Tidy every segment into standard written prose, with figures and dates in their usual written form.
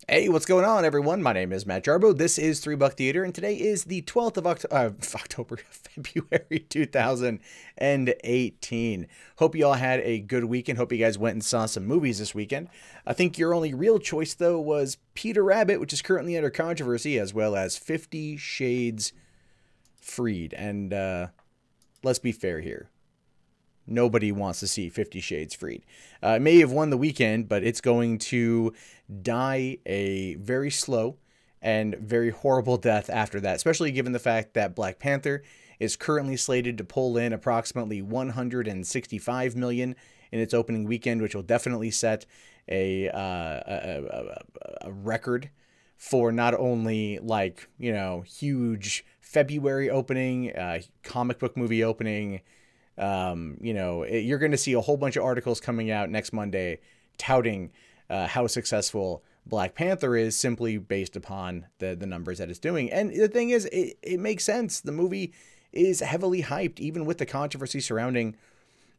Hey, what's going on, everyone? My name is Matt Jarbo. This is 3 Buck Theater, and today is the 12th of October, February 2018. Hope you all had a good weekend. Hope you guys went and saw some movies this weekend. I think your only real choice, though, was Peter Rabbit, which is currently under controversy, as well as 50 Shades Freed. And let's be fair here. Nobody wants to see 50 Shades Freed. It may have won the weekend, but it's going to die a very slow and very horrible death after that, especially given the fact that Black Panther is currently slated to pull in approximately 165 million in its opening weekend, which will definitely set a record for not only, like, you know, huge February opening, comic book movie opening. You're going to see a whole bunch of articles coming out next Monday touting how successful Black Panther is, simply based upon the numbers that it's doing. And the thing is, it makes sense. The movie is heavily hyped, even with the controversy surrounding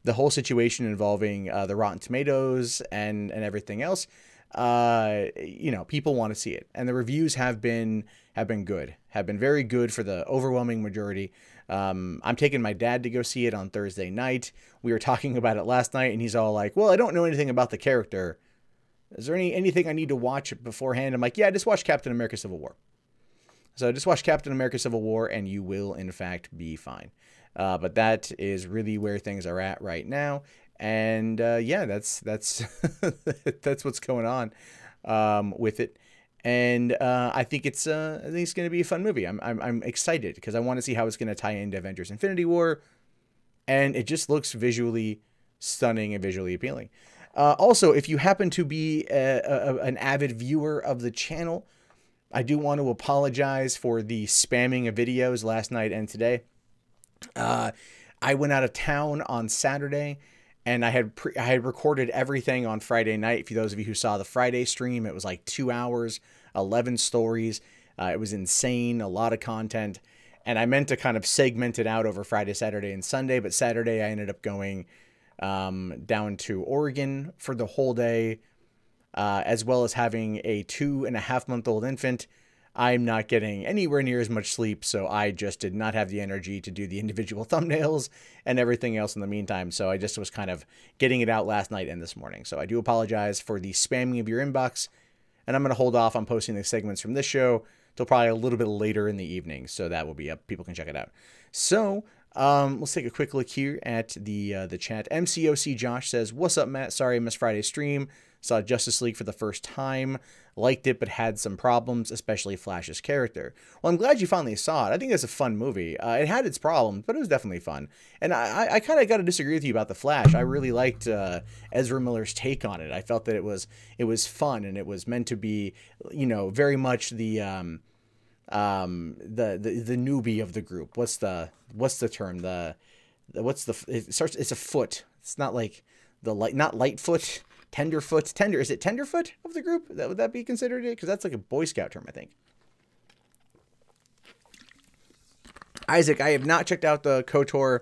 the whole situation involving the Rotten Tomatoes and everything else. People want to see it, and the reviews have been good, have been very good for the overwhelming majority. I'm taking my dad to go see it on Thursday night. We were talking about it last night, and he's all like, well, I don't know anything about the character. Is there anything I need to watch beforehand? I'm like, yeah, just watch Captain America Civil War. So just watch Captain America Civil War, and you will, in fact, be fine. But that is really where things are at right now. And that's that's what's going on with it. And I think it's going to be a fun movie. I'm excited because I want to see how it's going to tie into Avengers Infinity War, and it just looks visually stunning and visually appealing. Also, if you happen to be an avid viewer of the channel, I do want to apologize for the spamming of videos last night and today. I went out of town on Saturday, and I had recorded everything on Friday night. For those of you who saw the Friday stream, it was like 2 hours, 11 stories. It was insane, a lot of content. And I meant to kind of segment it out over Friday, Saturday, and Sunday. But Saturday, I ended up going down to Oregon for the whole day, as well as having a 2.5-month-old infant. I'm not getting anywhere near as much sleep, so I just did not have the energy to do the individual thumbnails and everything else in the meantime. So I just was kind of getting it out last night and this morning. So I do apologize for the spamming of your inbox, and I'm going to hold off on posting the segments from this show till probably a little bit later in the evening, so that will be up. People can check it out. So let's take a quick look here at the chat. MCOC Josh says, "What's up, Matt? Sorry I missed Friday's stream. Saw Justice League for the first time. Liked it, but had some problems, especially Flash's character." Well, I'm glad you finally saw it. I think it's a fun movie. It had its problems, but it was definitely fun. And I kind of got to disagree with you about the Flash. I really liked Ezra Miller's take on it. I felt that it was fun, and it was meant to be, very much the newbie of the group. What's the term? It's a foot. It's not like not Lightfoot. Tenderfoot. Is it Tenderfoot of the group? Would that be considered it? Because that's like a Boy Scout term, I think. Isaac, I have not checked out the KOTOR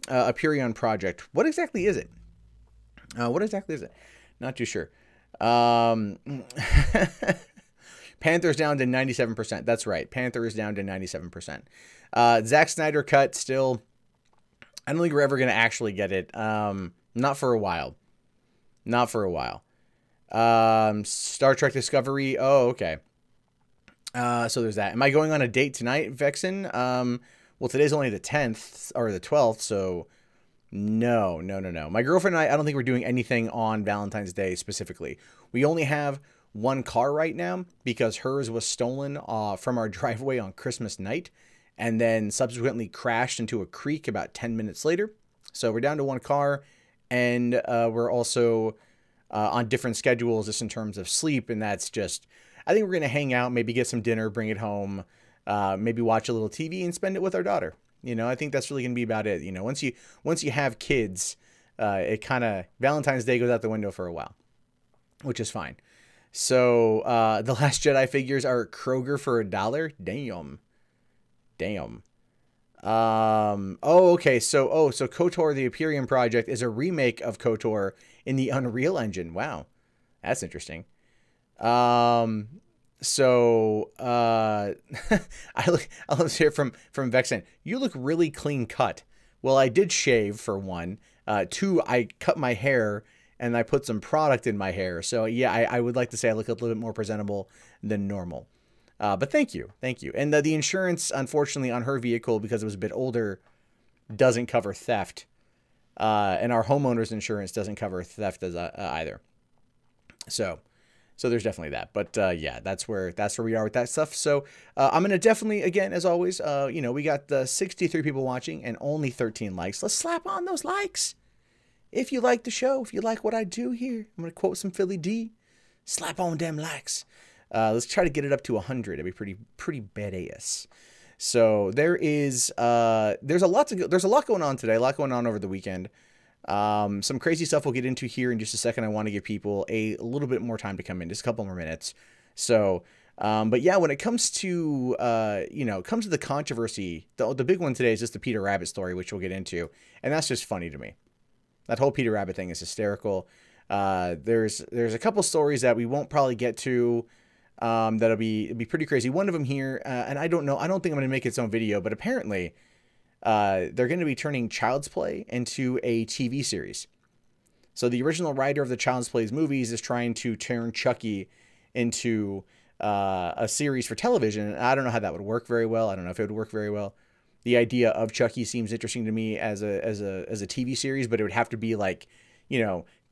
Aperion project. What exactly is it? Not too sure. Panther's down to 97%. That's right. Panther is down to 97%. Zack Snyder cut still. I don't think we're ever going to actually get it. Not for a while. Star Trek Discovery. Oh, okay. So there's that. Am I going on a date tonight, Vexen? Well, today's only the 10th or the 12th, so no. My girlfriend and I don't think we're doing anything on Valentine's Day specifically. We only have one car right now because hers was stolen from our driveway on Christmas night and then subsequently crashed into a creek about 10 minutes later. So we're down to one car. And we're also on different schedules just in terms of sleep. And that's just, I think we're going to hang out, maybe get some dinner, bring it home, maybe watch a little TV and spend it with our daughter. I think that's really going to be about it. Once you have kids, it kind of, Valentine's Day goes out the window for a while, which is fine. So The Last Jedi figures are at Kroger for $1. Damn. Okay. So KOTOR, the Aperion project, is a remake of KOTOR in the Unreal Engine. Wow. That's interesting. So I love to hear from Vexen. You look really clean cut. Well, I did shave for one. Two, I cut my hair and I put some product in my hair. So yeah, I would like to say I look a little bit more presentable than normal. But thank you. And the insurance, unfortunately, on her vehicle, because it was a bit older, doesn't cover theft. And our homeowner's insurance doesn't cover theft as either. So there's definitely that. But yeah, that's where we are with that stuff. So I'm gonna definitely, again, as always, we got 63 people watching and only 13 likes. Let's slap on those likes. If you like the show, if you like what I do here, I'm gonna quote some Philly D. Slap on them likes. Let's try to get it up to 100. It'd be pretty badass. So there's a lot going on today. A lot going on over the weekend. Some crazy stuff we'll get into here in just a second. I want to give people a little bit more time to come in, just a couple more minutes. So, but yeah, when it comes to, comes to the controversy, the big one today is just the Peter Rabbit story, which we'll get into. And that's just funny to me. That whole Peter Rabbit thing is hysterical. There's a couple stories that we won't probably get to, that'll be pretty crazy. One of them here, and I don't think I'm going to make its own video, but apparently, they're going to be turning Child's Play into a TV series. So the original writer of the Child's Play's movies is trying to turn Chucky into a series for television. I don't know how that would work very well. I don't know if it would work very well. The idea of Chucky seems interesting to me as a TV series, but it would have to be like,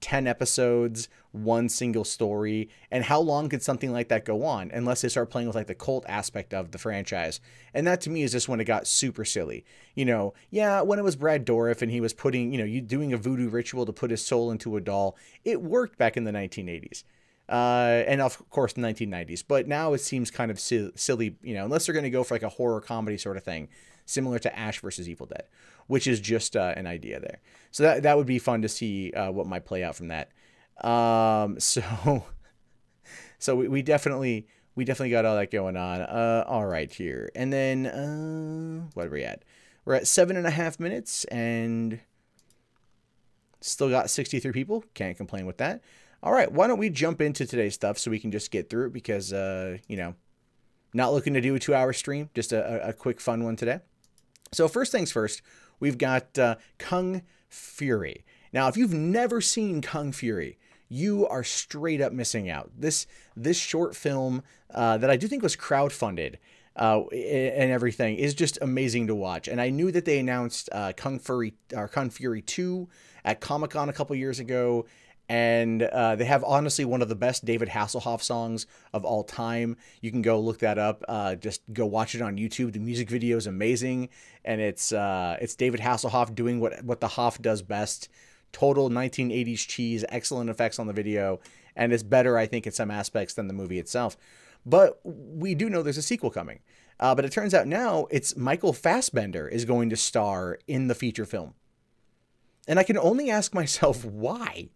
10 episodes, one single story. And how long could something like that go on unless they start playing with like the cult aspect of the franchise? And that to me is just when it got super silly. Yeah, when it was Brad Dourif and he was putting, you doing a voodoo ritual to put his soul into a doll, it worked back in the 1980s. And of course the 1990s. But now it seems kind of silly, unless they're going to go for like a horror comedy sort of thing, similar to Ash versus Evil Dead, which is just an idea there. So that would be fun to see what might play out from that. So we definitely got all that going on. All right here. And then what are we at? We're at 7.5 minutes and still got 63 people. Can't complain with that. All right, why don't we jump into today's stuff so we can just get through it because, not looking to do a 2-hour stream, just a quick fun one today. So first things first, we've got Kung Fury. Now, if you've never seen Kung Fury, you are straight up missing out. This short film that I do think was crowdfunded and everything is just amazing to watch. And I knew that they announced Kung Fury 2 at Comic-Con a couple years ago. And they have honestly one of the best David Hasselhoff songs of all time. You can go look that up. Just go watch it on YouTube. The music video is amazing, and it's David Hasselhoff doing what the Hoff does best. Total 1980s cheese. Excellent effects on the video, and it's better, I think, in some aspects than the movie itself. But we do know there's a sequel coming. But it turns out now it's Michael Fassbender is going to star in the feature film, and I can only ask myself why.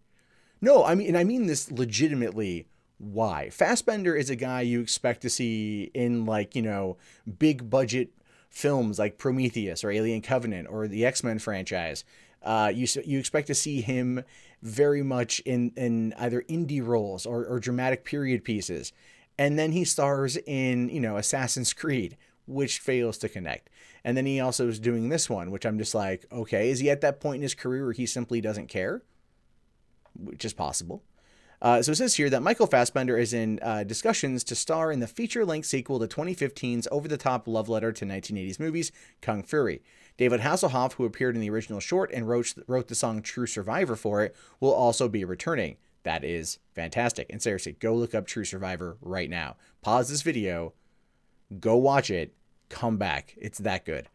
No, I mean this legitimately. Why? Fassbender is a guy you expect to see in like, big budget films like Prometheus or Alien Covenant or the X-Men franchise. You expect to see him very much in either indie roles or dramatic period pieces. And then he stars in, Assassin's Creed, which fails to connect. And then he also is doing this one, which I'm just like, okay, is he at that point in his career where he simply doesn't care? Which is possible. So it says here that Michael Fassbender is in discussions to star in the feature-length sequel to 2015's over-the-top love letter to 1980s movies, Kung Fury. David Hasselhoff, who appeared in the original short and wrote the song True Survivor for it, will also be returning. That is fantastic. And seriously, go look up True Survivor right now. Pause this video, go watch it, come back. It's that good.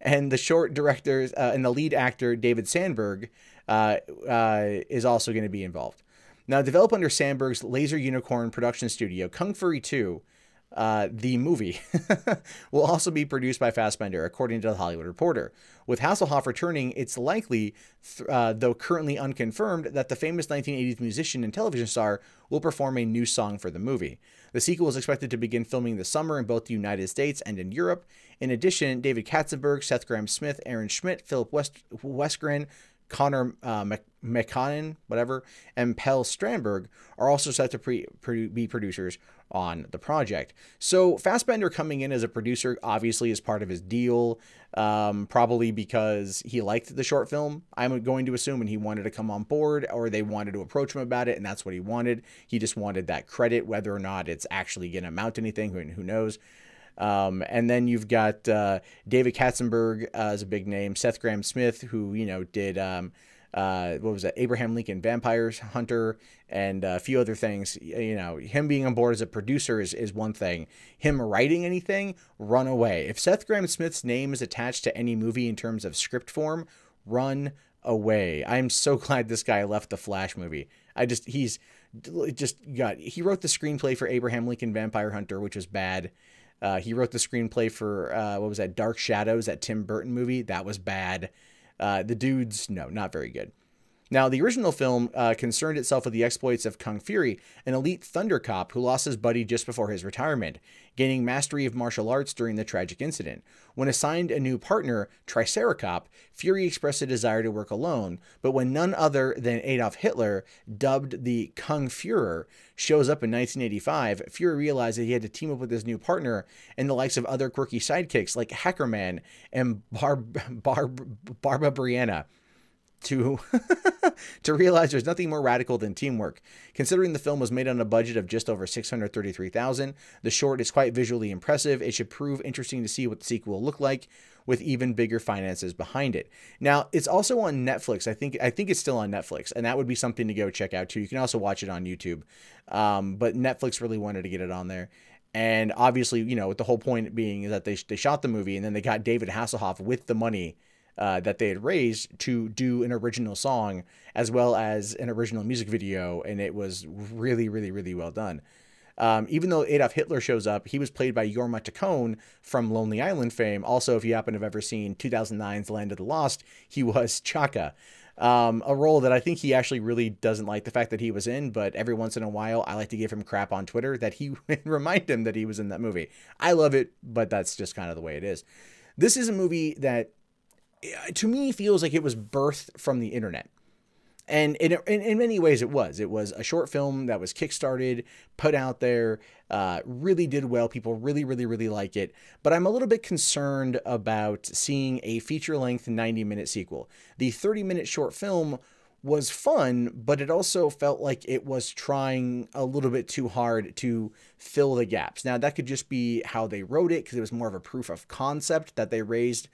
And the short director and the lead actor, David Sandberg, is also going to be involved. Now, developed under Sandberg's Laser Unicorn production studio, Kung Fury 2, the movie, will also be produced by Fassbender, according to The Hollywood Reporter. With Hasselhoff returning, it's likely, though currently unconfirmed, that the famous 1980s musician and television star will perform a new song for the movie. The sequel is expected to begin filming this summer in both the United States and in Europe. In addition, David Katzenberg, Seth Grahame-Smith, Aaron Schmidt, Philip Westgren, Connor McConnon, whatever, and Pell Strandberg are also set to be producers on the project. So Fassbender coming in as a producer obviously is part of his deal, probably because he liked the short film, I'm going to assume, and he wanted to come on board, or they wanted to approach him about it, and that's what he wanted. He just wanted that credit, whether or not it's actually going to amount to anything, who knows. And then you've got David Katzenberg as a big name, Seth Grahame-Smith, who, you know, did what was that, Abraham Lincoln Vampires Hunter, and a few other things. You know, him being on board as a producer is one thing. Him writing anything, run away. If Seth Grahame-Smith's name is attached to any movie in terms of script form, run away. I'm so glad this guy left the Flash movie. He wrote the screenplay for Abraham Lincoln Vampire Hunter, which was bad. He wrote the screenplay for, what was that, Dark Shadows, that Tim Burton movie. That was bad. The dude's, no, not very good. Now, the original film concerned itself with the exploits of Kung Fury, an elite thunder cop who lost his buddy just before his retirement, gaining mastery of martial arts during the tragic incident. When assigned a new partner, Triceracop, Fury expressed a desire to work alone, but when none other than Adolf Hitler, dubbed the Kung Führer, shows up in 1985, Fury realized that he had to team up with his new partner and the likes of other quirky sidekicks like Hackerman and Barba Brianna to realize there's nothing more radical than teamwork. Considering the film was made on a budget of just over $633,000, the short is quite visually impressive. It should prove interesting to see what the sequel will look like with even bigger finances behind it. Now, it's also on Netflix. I think it's still on Netflix, and that would be something to go check out too. You can also watch it on YouTube, but Netflix really wanted to get it on there. And obviously, you know, with the whole point being that they shot the movie, and then they got David Hasselhoff with the money that they had raised to do an original song as well as an original music video, and it was really, really, really well done. Even though Adolf Hitler shows up, he was played by Jorma Taccone from Lonely Island fame. Also, if you happen to have ever seen 2009's Land of the Lost, he was Chaka. A role that I think he actually really doesn't like the fact that he was in, but every once in a while, I like to give him crap on Twitter that he remind him that he was in that movie. I love it, but that's just kind of the way it is. This is a movie that, to me, feels like it was birthed from the internet. And in many ways it was. It was a short film that was kickstarted, put out there, really did well. People really, really, really like it. But I'm a little bit concerned about seeing a feature-length 90-minute sequel. The 30-minute short film was fun, but it also felt like it was trying a little bit too hard to fill the gaps. Now, that could just be how they wrote it, because it was more of a proof of concept that they raised,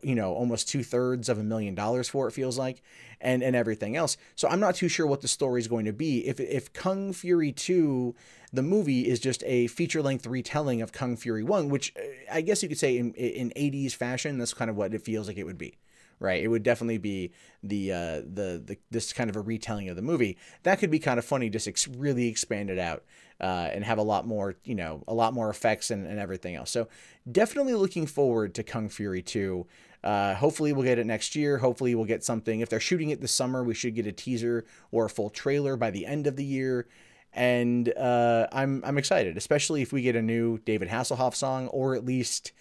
you know, almost $250,000 for, it feels like, and everything else. So I'm not too sure what the story is going to be. If Kung Fury 2, the movie, is just a feature-length retelling of Kung Fury 1, which I guess you could say in 80s fashion, that's kind of what it feels like it would be, right? It would definitely be this kind of a retelling of the movie. That could be kind of funny, just really expand it out. And have a lot more, you know, a lot more effects and everything else. So definitely looking forward to Kung Fury 2. Hopefully we'll get it next year. Hopefully we'll get something. If they're shooting it this summer, we should get a teaser or a full trailer by the end of the year. And I'm excited, especially if we get a new David Hasselhoff song, or at least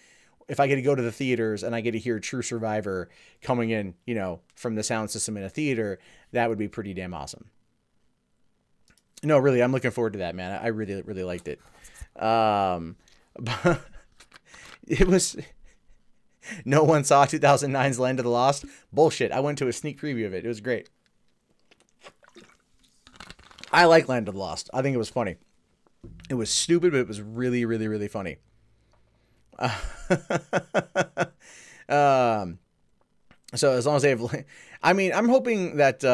if I get to go to the theaters and I get to hear True Survivor coming in, you know, from the sound system in a theater. That would be pretty damn awesome. No, really, I'm looking forward to that, man. I really, really liked it. But it was... No one saw 2009's Land of the Lost? Bullshit. I went to a sneak preview of it. It was great. I like Land of the Lost. I think it was funny. It was stupid, but it was really, really, really funny. So as long as they have... I mean, I'm hoping that...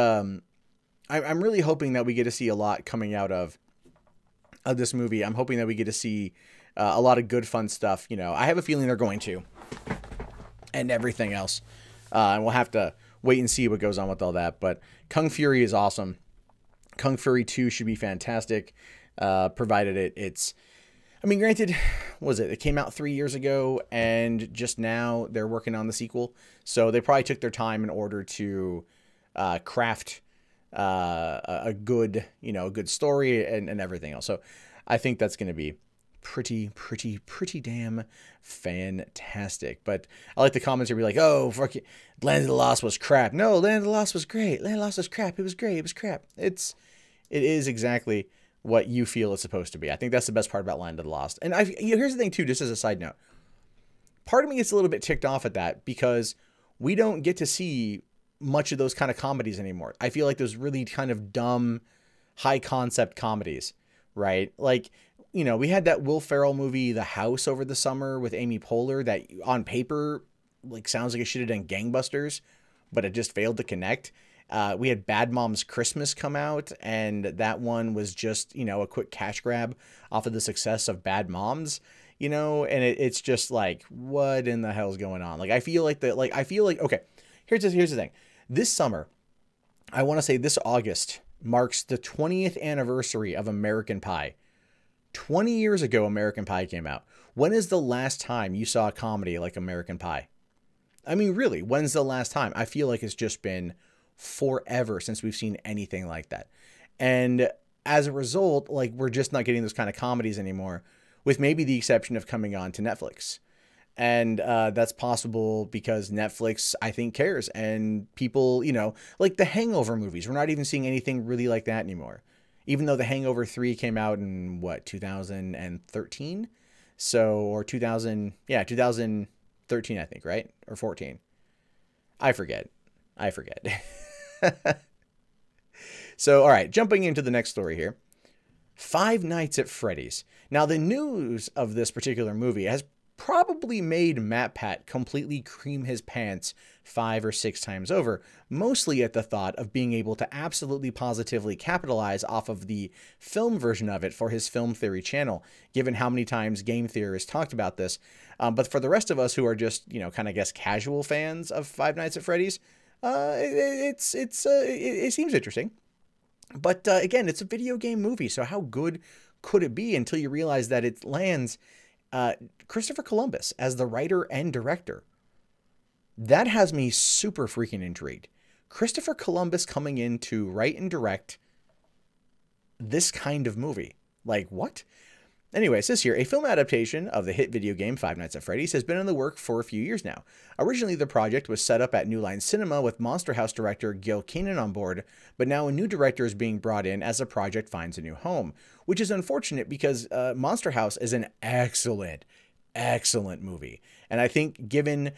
I'm really hoping that we get to see a lot coming out of this movie. I'm hoping that we get to see a lot of good, fun stuff. You know, I have a feeling they're going to, and everything else. And we'll have to wait and see what goes on with all that. But Kung Fury is awesome. Kung Fury 2 should be fantastic, provided it's... I mean, granted, what was it? It came out 3 years ago, and just now they're working on the sequel. So they probably took their time in order to craft a good, you know, good story and everything else. So I think that's going to be pretty damn fantastic. But I like the comments where be like, oh, fuck it, Land of the Lost was crap. No, Land of the Lost was great. Land of the Lost was crap. It was great. It was crap. It is exactly what you feel it's supposed to be. I think that's the best part about Land of the Lost. And here's the thing too, just as a side note. Part of me gets a little bit ticked off at that because we don't get to see much of those kind of comedies anymore. I feel like those really kind of dumb, high concept comedies, right? Like, you know, we had that Will Ferrell movie, The House, over the summer with Amy Poehler that on paper, like, sounds like it should have done gangbusters, but it just failed to connect. We had Bad Moms Christmas come out, and that one was just, you know, a quick cash grab off of the success of Bad Moms. You know, and it's just like, what in the hell's going on? Like, I feel like, okay, here's the thing. This summer, I want to say this August marks the 20th anniversary of American Pie. 20 years ago, American Pie came out. When is the last time you saw a comedy like American Pie? I mean, really, when's the last time? I feel like it's just been forever since we've seen anything like that. And as a result, like, we're just not getting those kind of comedies anymore, with maybe the exception of coming on to Netflix. And that's possible because Netflix, I think, cares. And people, you know, like the Hangover movies, we're not even seeing anything really like that anymore. Even though The Hangover 3 came out in, what, 2013? So, or 2013, I think, right? Or 14. I forget. So, all right, jumping into the next story here. Five Nights at Freddy's. Now, the news of this particular movie has probably made MatPat completely cream his pants 5 or 6 times over, mostly at the thought of being able to absolutely positively capitalize off of the film version of it for his Film Theory channel, given how many times game theorists talked about this. But for the rest of us who are just, you know, kind of, I guess, casual fans of Five Nights at Freddy's, it seems interesting. But again, it's a video game movie, so how good could it be until you realize that it lands Christopher Columbus as the writer and director? That has me super freaking intrigued. Christopher Columbus coming in to write and direct this kind of movie. Like, what? Anyway, it says here, a film adaptation of the hit video game Five Nights at Freddy's has been in the work for a few years now. Originally, the project was set up at New Line Cinema with Monster House director Gil Kenan on board, but now a new director is being brought in as the project finds a new home, which is unfortunate because Monster House is an excellent movie. And I think given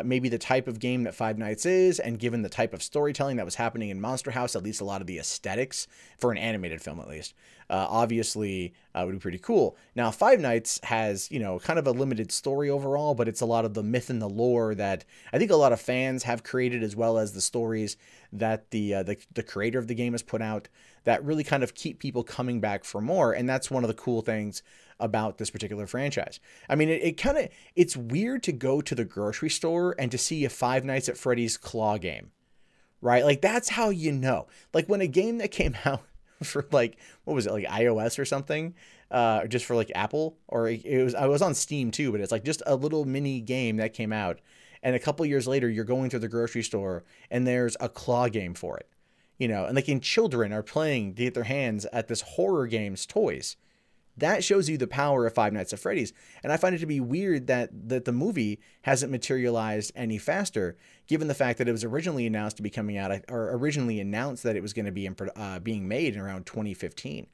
maybe the type of game that Five Nights is, and given the type of storytelling that was happening in Monster House, at least a lot of the aesthetics for an animated film, at least, obviously would be pretty cool. Now, Five Nights has, you know, kind of a limited story overall, but it's a lot of the myth and the lore that I think a lot of fans have created, as well as the stories that the creator of the game has put out that really kind of keep people coming back for more. And that's one of the cool things about this particular franchise. I mean, it's weird to go to the grocery store and to see a Five Nights at Freddy's claw game, right? Like, that's how you know. Like, when a game that came out for, like, what was it, like iOS or something, just for like Apple, or I was on Steam too, but it's like just a little mini game that came out, and a couple years later you're going to the grocery store and there's a claw game for it, you know, and like, in children are playing to get their hands at this horror game's toys. That shows you the power of Five Nights at Freddy's. And I find it to be weird that the movie hasn't materialized any faster, given the fact that it was originally announced to be coming out, or originally announced that it was going to be being made in around 2015.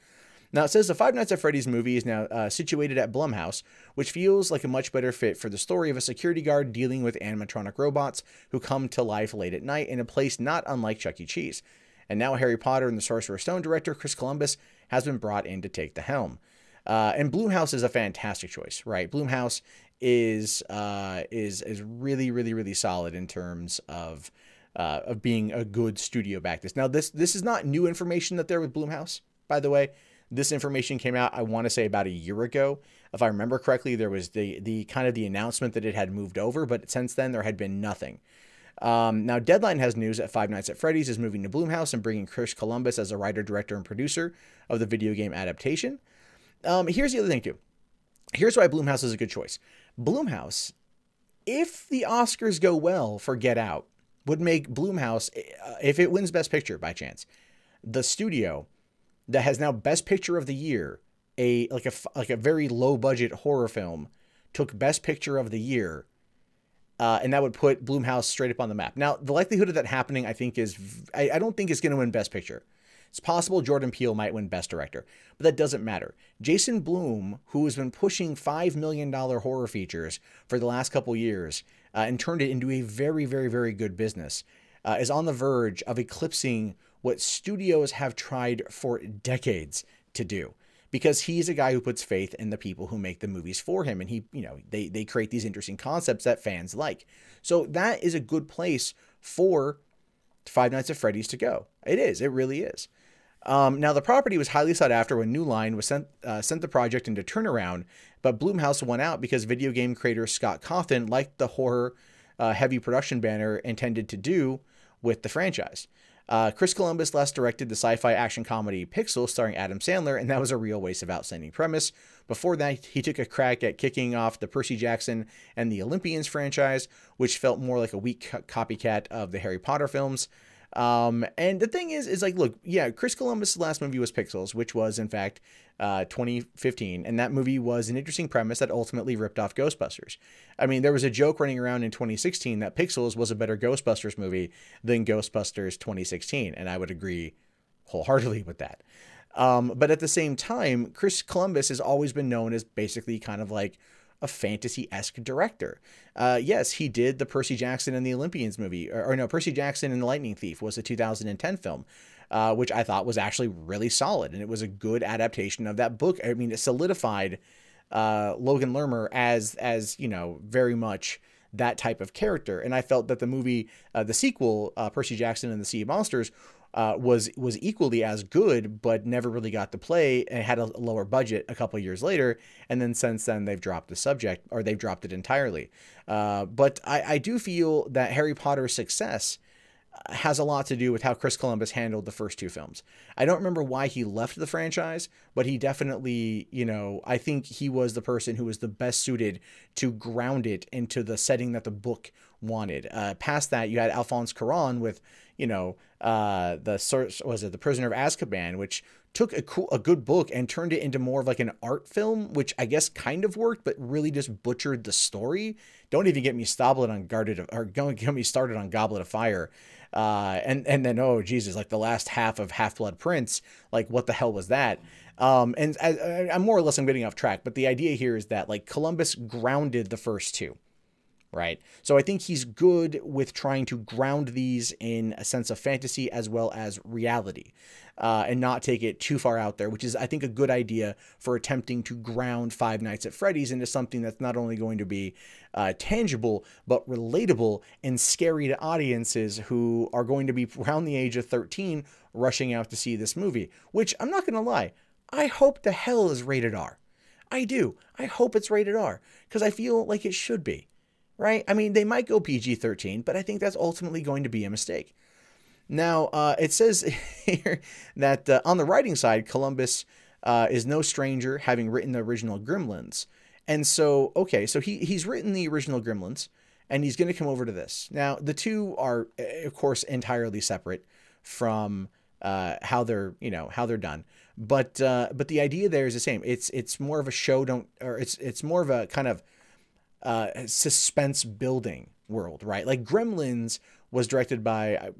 Now, it says the Five Nights at Freddy's movie is now situated at Blumhouse, which feels like a much better fit for the story of a security guard dealing with animatronic robots who come to life late at night in a place not unlike Chuck E. Cheese. And now Harry Potter and the Sorcerer's Stone director Chris Columbus has been brought in to take the helm. And Blumhouse is a fantastic choice, right? Blumhouse is really, really, really solid in terms of being a good studio back this. Now, this is not new information that they're with Blumhouse, by the way. This information came out, I want to say, about a year ago. If I remember correctly, there was the kind of the announcement that it had moved over, but since then there had been nothing. Now, Deadline has news that Five Nights at Freddy's is moving to Blumhouse and bringing Chris Columbus as a writer, director, and producer of the video game adaptation. Here's the other thing, too. Here's why Blumhouse is a good choice. Blumhouse, if the Oscars go well for Get Out, would make Blumhouse, if it wins Best Picture by chance, the studio that has now Best Picture of the Year like a very low budget horror film took Best Picture of the year, and that would put Blumhouse straight up on the map. Now, the likelihood of that happening, I think, I don't think it's going to win Best Picture. It's possible Jordan Peele might win Best Director, but that doesn't matter. Jason Blum, who has been pushing $5 million horror features for the last couple years and turned it into a very, very, very good business, is on the verge of eclipsing what studios have tried for decades to do. Because he's a guy who puts faith in the people who make the movies for him. And they create these interesting concepts that fans like. So that is a good place for Five Nights at Freddy's to go. It is. It really is. Now, the property was highly sought after when New Line was sent the project into turnaround, but Blumhouse won out because video game creator Scott Cawthon liked the horror heavy production banner intended to do with the franchise. Chris Columbus last directed the sci-fi action comedy Pixels starring Adam Sandler, and that was a real waste of outstanding premise. Before that, he took a crack at kicking off the Percy Jackson and the Olympians franchise, which felt more like a weak copycat of the Harry Potter films. And the thing is like, look, yeah, Chris Columbus' last movie was Pixels, which was in fact 2015, and that movie was an interesting premise that ultimately ripped off Ghostbusters. I mean, there was a joke running around in 2016 that Pixels was a better Ghostbusters movie than Ghostbusters 2016, and I would agree wholeheartedly with that. But at the same time, Chris Columbus has always been known as basically kind of like a fantasy-esque director. Yes, he did the Percy Jackson and the Olympians movie, or no, Percy Jackson and the Lightning Thief was a 2010 film, which I thought was actually really solid, and it was a good adaptation of that book. I mean, it solidified Logan Lerner as very much that type of character, and I felt that the movie, the sequel, Percy Jackson and the Sea of Monsters, was equally as good, but never really got to play, and had a lower budget a couple years later. And then since then they've dropped the subject, or they've dropped it entirely. But I do feel that Harry Potter's success has a lot to do with how Chris Columbus handled the first two films. I don't remember why he left the franchise, but he definitely, I think he was the person who was the best suited to ground it into the setting that the book wanted. Past that, you had Alphonse Cuarón with, the Prisoner of Azkaban, which took a good book and turned it into more of like an art film, which I guess kind of worked, but really just butchered the story. Don't even get me started on Goblet of Fire. And then, oh Jesus, like the last half of Half-Blood Prince, like what the hell was that? And I'm more or less, I'm getting off track, but the idea here is that like Columbus grounded the first two. Right. So I think he's good with trying to ground these in a sense of fantasy as well as reality, and not take it too far out there, which is, I think, a good idea for attempting to ground Five Nights at Freddy's into something that's not only going to be tangible, but relatable and scary to audiences who are going to be around the age of 13 rushing out to see this movie, which I'm not going to lie, I hope the hell is rated R. I do. I hope it's rated R because I feel like it should be. Right? I mean, they might go PG-13, but I think that's ultimately going to be a mistake. Now, it says here that on the writing side, Columbus is no stranger, having written the original Gremlins. And so, okay, so he's written the original Gremlins, and he's going to come over to this. Now, the two are, of course, entirely separate from how they're done. But the idea there is the same. It's more of a it's more of a kind of suspense building world, right? Like Gremlins was directed by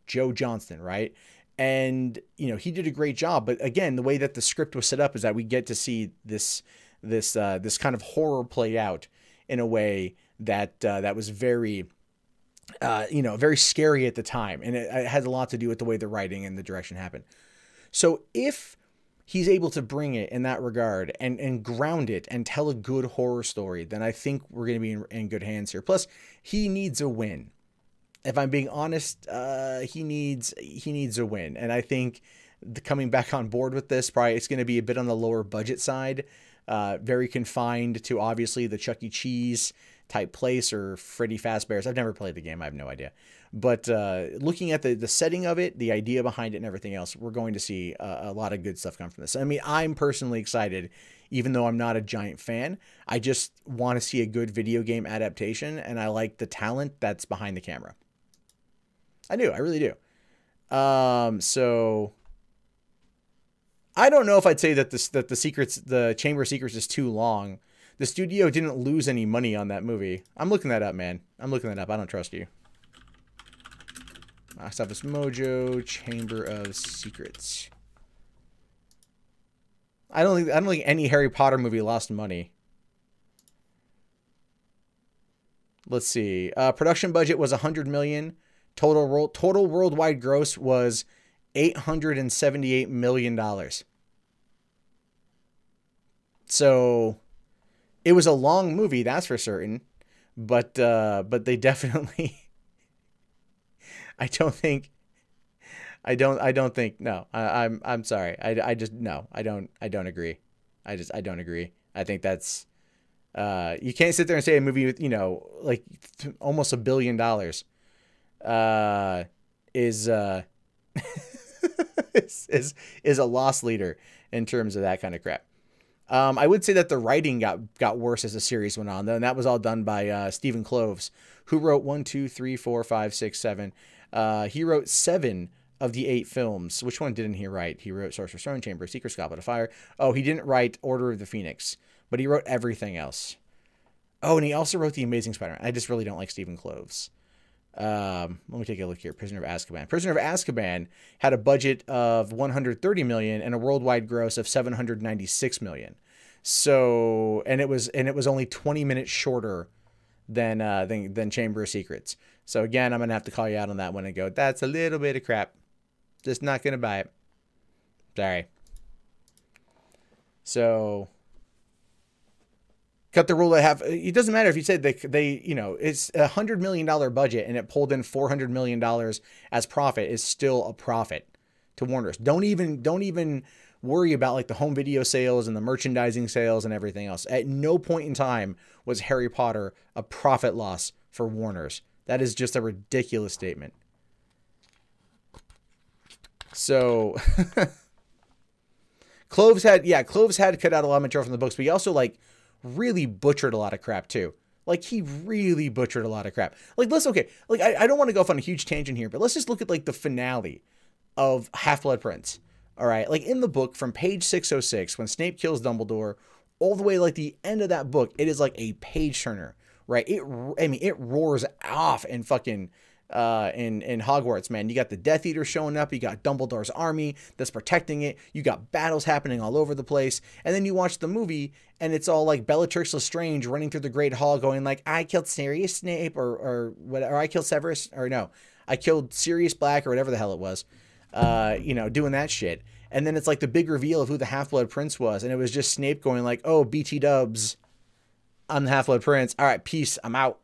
Joe Johnston, right? And he did a great job, but again, the way that the script was set up is that we get to see this kind of horror play out in a way that was very very scary at the time, and it had a lot to do with the way the writing and the direction happened. So if he's able to bring it in that regard and ground it and tell a good horror story, then I think we're going to be in good hands here. Plus, he needs a win. If I'm being honest, he needs a win. And I think coming back on board with this, probably it's going to be a bit on the lower budget side, very confined to obviously the Chuck E. Cheese type place or Freddy Fazbear's. I've never played the game. I have no idea. But looking at the setting of it, the idea behind it and everything else, we're going to see a lot of good stuff come from this. I mean, I'm personally excited, even though I'm not a giant fan. I just want to see a good video game adaptation, and I like the talent that's behind the camera. I do. I really do. So I don't know if I'd say that the Chamber of Secrets is too long. The studio didn't lose any money on that movie. I'm looking that up, man. I'm looking that up. I don't trust you. Box Office Mojo, Chamber of Secrets. I don't think any Harry Potter movie lost money. Let's see. Production budget was $100 million. Total worldwide gross was $878 million. So it was a long movie, that's for certain. But they definitely I don't think no. I'm sorry. I just no. I don't agree. I don't agree. I think that's you can't sit there and say a movie with, you know, like almost $1 billion is is a loss leader in terms of that kind of crap. I would say that the writing got worse as the series went on, though, and that was all done by Stephen Kloves, who wrote 1, 2, 3, 4, 5, 6, 7. He wrote 7 of the 8 films. Which one didn't he write? He wrote Sorcerer's Stone, Chamber of Secrets, Goblet of Fire. Oh, he didn't write Order of the Phoenix, but he wrote everything else. Oh, and he also wrote The Amazing Spider-Man. I just really don't like Stephen Kloves. Let me take a look here. Prisoner of Azkaban. Prisoner of Azkaban had a budget of $130 million and a worldwide gross of $796 million. So, and it was only 20 minutes shorter than Chamber of Secrets. So again, I'm gonna have to call you out on that one and go, that's a little bit of crap. Just not gonna buy it. Sorry. So cut the rule of half. It doesn't matter if you say they you know, it's $100 million budget and it pulled in $400 million as profit, is still a profit to Warner's. Don't even worry about like the home video sales and the merchandising sales and everything else. At no point in time was Harry Potter a profit loss for Warner's. That is just a ridiculous statement. So Kloves had cut out a lot of material from the books, but he also like really butchered a lot of crap too. Like he really butchered a lot of crap. Like I don't want to go off on a huge tangent here, but let's just look at like the finale of Half-Blood Prince. All right, like in the book from page 606, when Snape kills Dumbledore, all the way like the end of that book, it is like a page turner, right? It roars off in fucking in Hogwarts, man. You got the Death Eater showing up, you got Dumbledore's army that's protecting it, you got battles happening all over the place, and then you watch the movie and it's all like Bellatrix Lestrange running through the Great Hall going like, I killed Sirius Snape or I killed Severus, or no, I killed Sirius Black or whatever the hell it was. You know, doing that shit. And then it's like the big reveal of who the Half-Blood Prince was. And it was just Snape going like, oh, BT dubs, I'm the Half-Blood Prince. All right, peace, I'm out.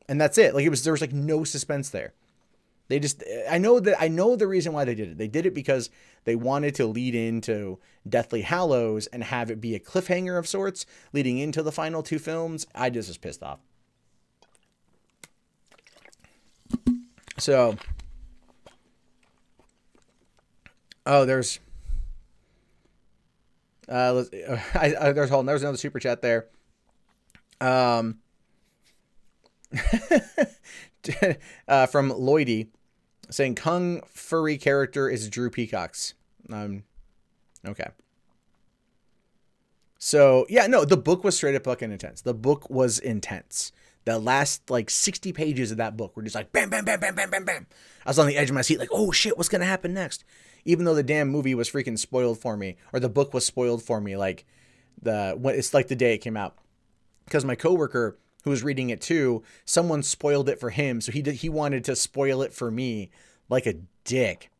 And that's it. Like there was like no suspense there. They just, I know the reason why they did it. They did it because they wanted to lead into Deathly Hallows and have it be a cliffhanger of sorts leading into the final 2 films. I just was pissed off. So, oh, there's another super chat there. From Lloydie saying Kung furry character is Drew Peacock's. Okay. So yeah, no, the book was straight up fucking intense. The book was intense. The last like 60 pages of that book were just like bam, bam, bam, bam, bam, bam, bam. I was on the edge of my seat like, oh shit, what's gonna happen next? Even though the damn movie was freaking spoiled for me, or the book was spoiled for me, like it's like the day it came out, because my coworker who was reading it too, someone spoiled it for him, so he wanted to spoil it for me like a dick.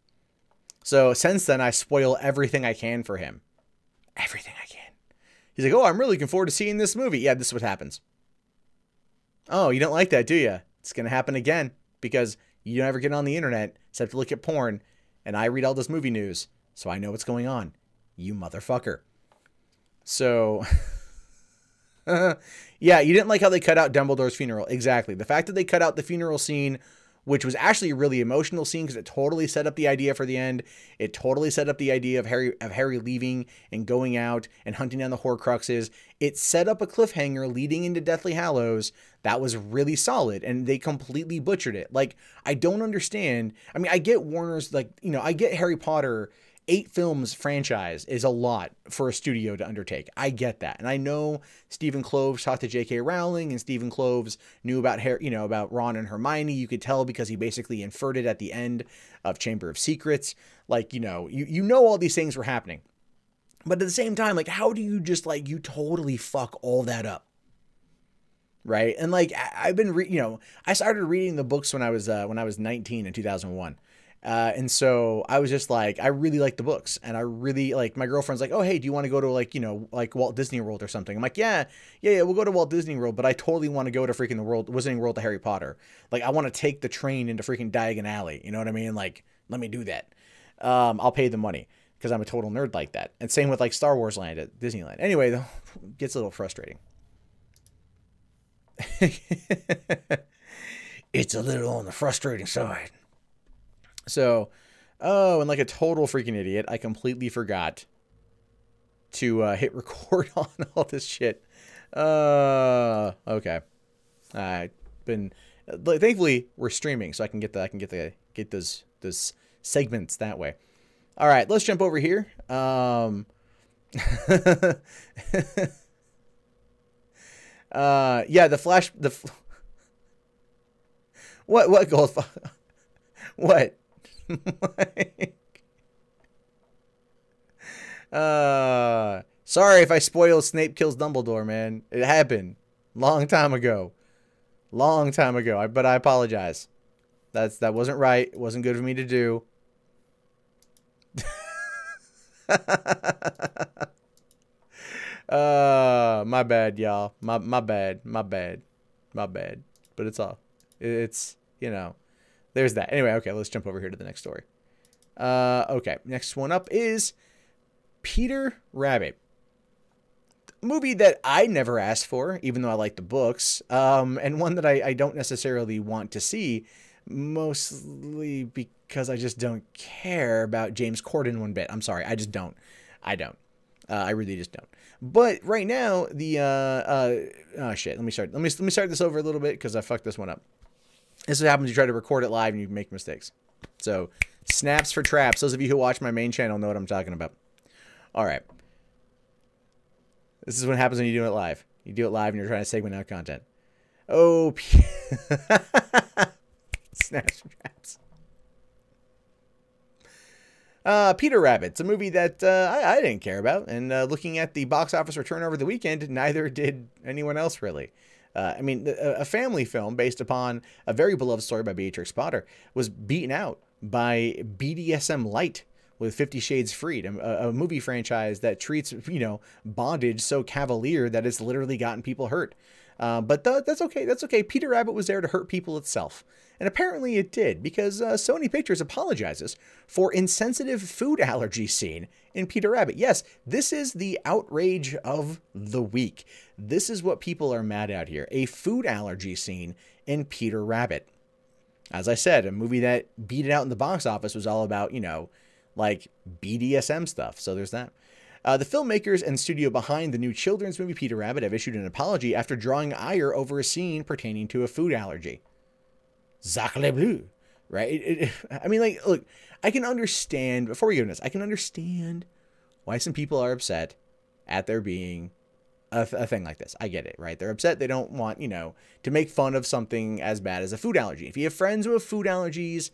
So since then, I spoil everything I can for him, everything I can. He's like, oh, I'm really looking forward to seeing this movie. Yeah, this is what happens. Oh, you don't like that, do you? It's gonna happen again, because you don't ever get on the internet except to look at porn. And I read all this movie news, so I know what's going on. You motherfucker. So, yeah, you didn't like how they cut out Dumbledore's funeral. Exactly. The fact that they cut out the funeral scene, which was actually a really emotional scene because it totally set up the idea for the end. It totally set up the idea of Harry leaving and going out and hunting down the Horcruxes. It set up a cliffhanger leading into Deathly Hallows that was really solid, and they completely butchered it. Like, I don't understand. I mean, I get Warner's, like, you know, I get Harry Potter 8 films franchise is a lot for a studio to undertake. I get that. And I know Stephen Kloves talked to J.K. Rowling, and Stephen Kloves knew about about Ron and Hermione. You could tell because he basically inferred it at the end of Chamber of Secrets. Like, you know all these things were happening. But at the same time, like, how do you just, like, you totally fuck all that up? Right? And, like, I've been, I started reading the books when I was 19 in 2001. And so I was just like, I really like the books, and I really like, my girlfriend's like, oh, hey, do you want to go to like Walt Disney World or something? I'm like, yeah, we'll go to Walt Disney World, but I totally want to go to freaking the Wizarding World to Harry Potter. Like, I want to take the train into freaking Diagon Alley. You know what I mean? Like, let me do that. I'll pay the money because I'm a total nerd like that. And same with like Star Wars Land at Disneyland. Anyway, though, it gets a little frustrating. It's a little on the frustrating side. So, and like a total freaking idiot, I completely forgot to hit record on all this shit. Okay. Thankfully we're streaming, so I can get those segments that way. All right, let's jump over here. Yeah, the Flash, what gold? What? Sorry if I spoiled Snape kills Dumbledore, man. It happened long time ago, but I apologize. That wasn't right. It wasn't good for me to do. My bad, y'all. My bad. But it's there's that. Anyway, okay, let's jump over here to the next story. Okay, next one up is Peter Rabbit. A movie that I never asked for, even though I like the books, and one that I don't necessarily want to see, mostly because I just don't care about James Corden one bit. I'm sorry, I just don't. I really just don't. But right now, the oh shit, let me start this over a little bit because I fucked this one up. This is what happens when you try to record it live and you make mistakes. So, snaps for traps. Those of you who watch my main channel know what I'm talking about. All right. This is what happens when you do it live. You do it live and you're trying to segment out content. Oh, snaps for traps. Peter Rabbit. It's a movie that I didn't care about. And looking at the box office return over the weekend, neither did anyone else really. I mean, a family film based upon a very beloved story by Beatrix Potter was beaten out by BDSM Light with 50 Shades Freed, a movie franchise that treats, bondage so cavalier that it's literally gotten people hurt. But that's okay. That's okay. Peter Rabbit was there to hurt people itself. And apparently it did, because Sony Pictures apologizes for insensitive food allergy scene in Peter Rabbit. Yes, this is the outrage of the week. This is what people are mad at here. A food allergy scene in Peter Rabbit. As I said, a movie that beat it out in the box office was all about, like BDSM stuff. So there's that. The filmmakers and studio behind the new children's movie Peter Rabbit have issued an apology after drawing ire over a scene pertaining to a food allergy. Sacre bleu, right? I mean, like, look, I can understand, before we get into this, I can understand why some people are upset at there being a thing like this. I get it, right? They're upset. They don't want, to make fun of something as bad as a food allergy. If you have friends who have food allergies,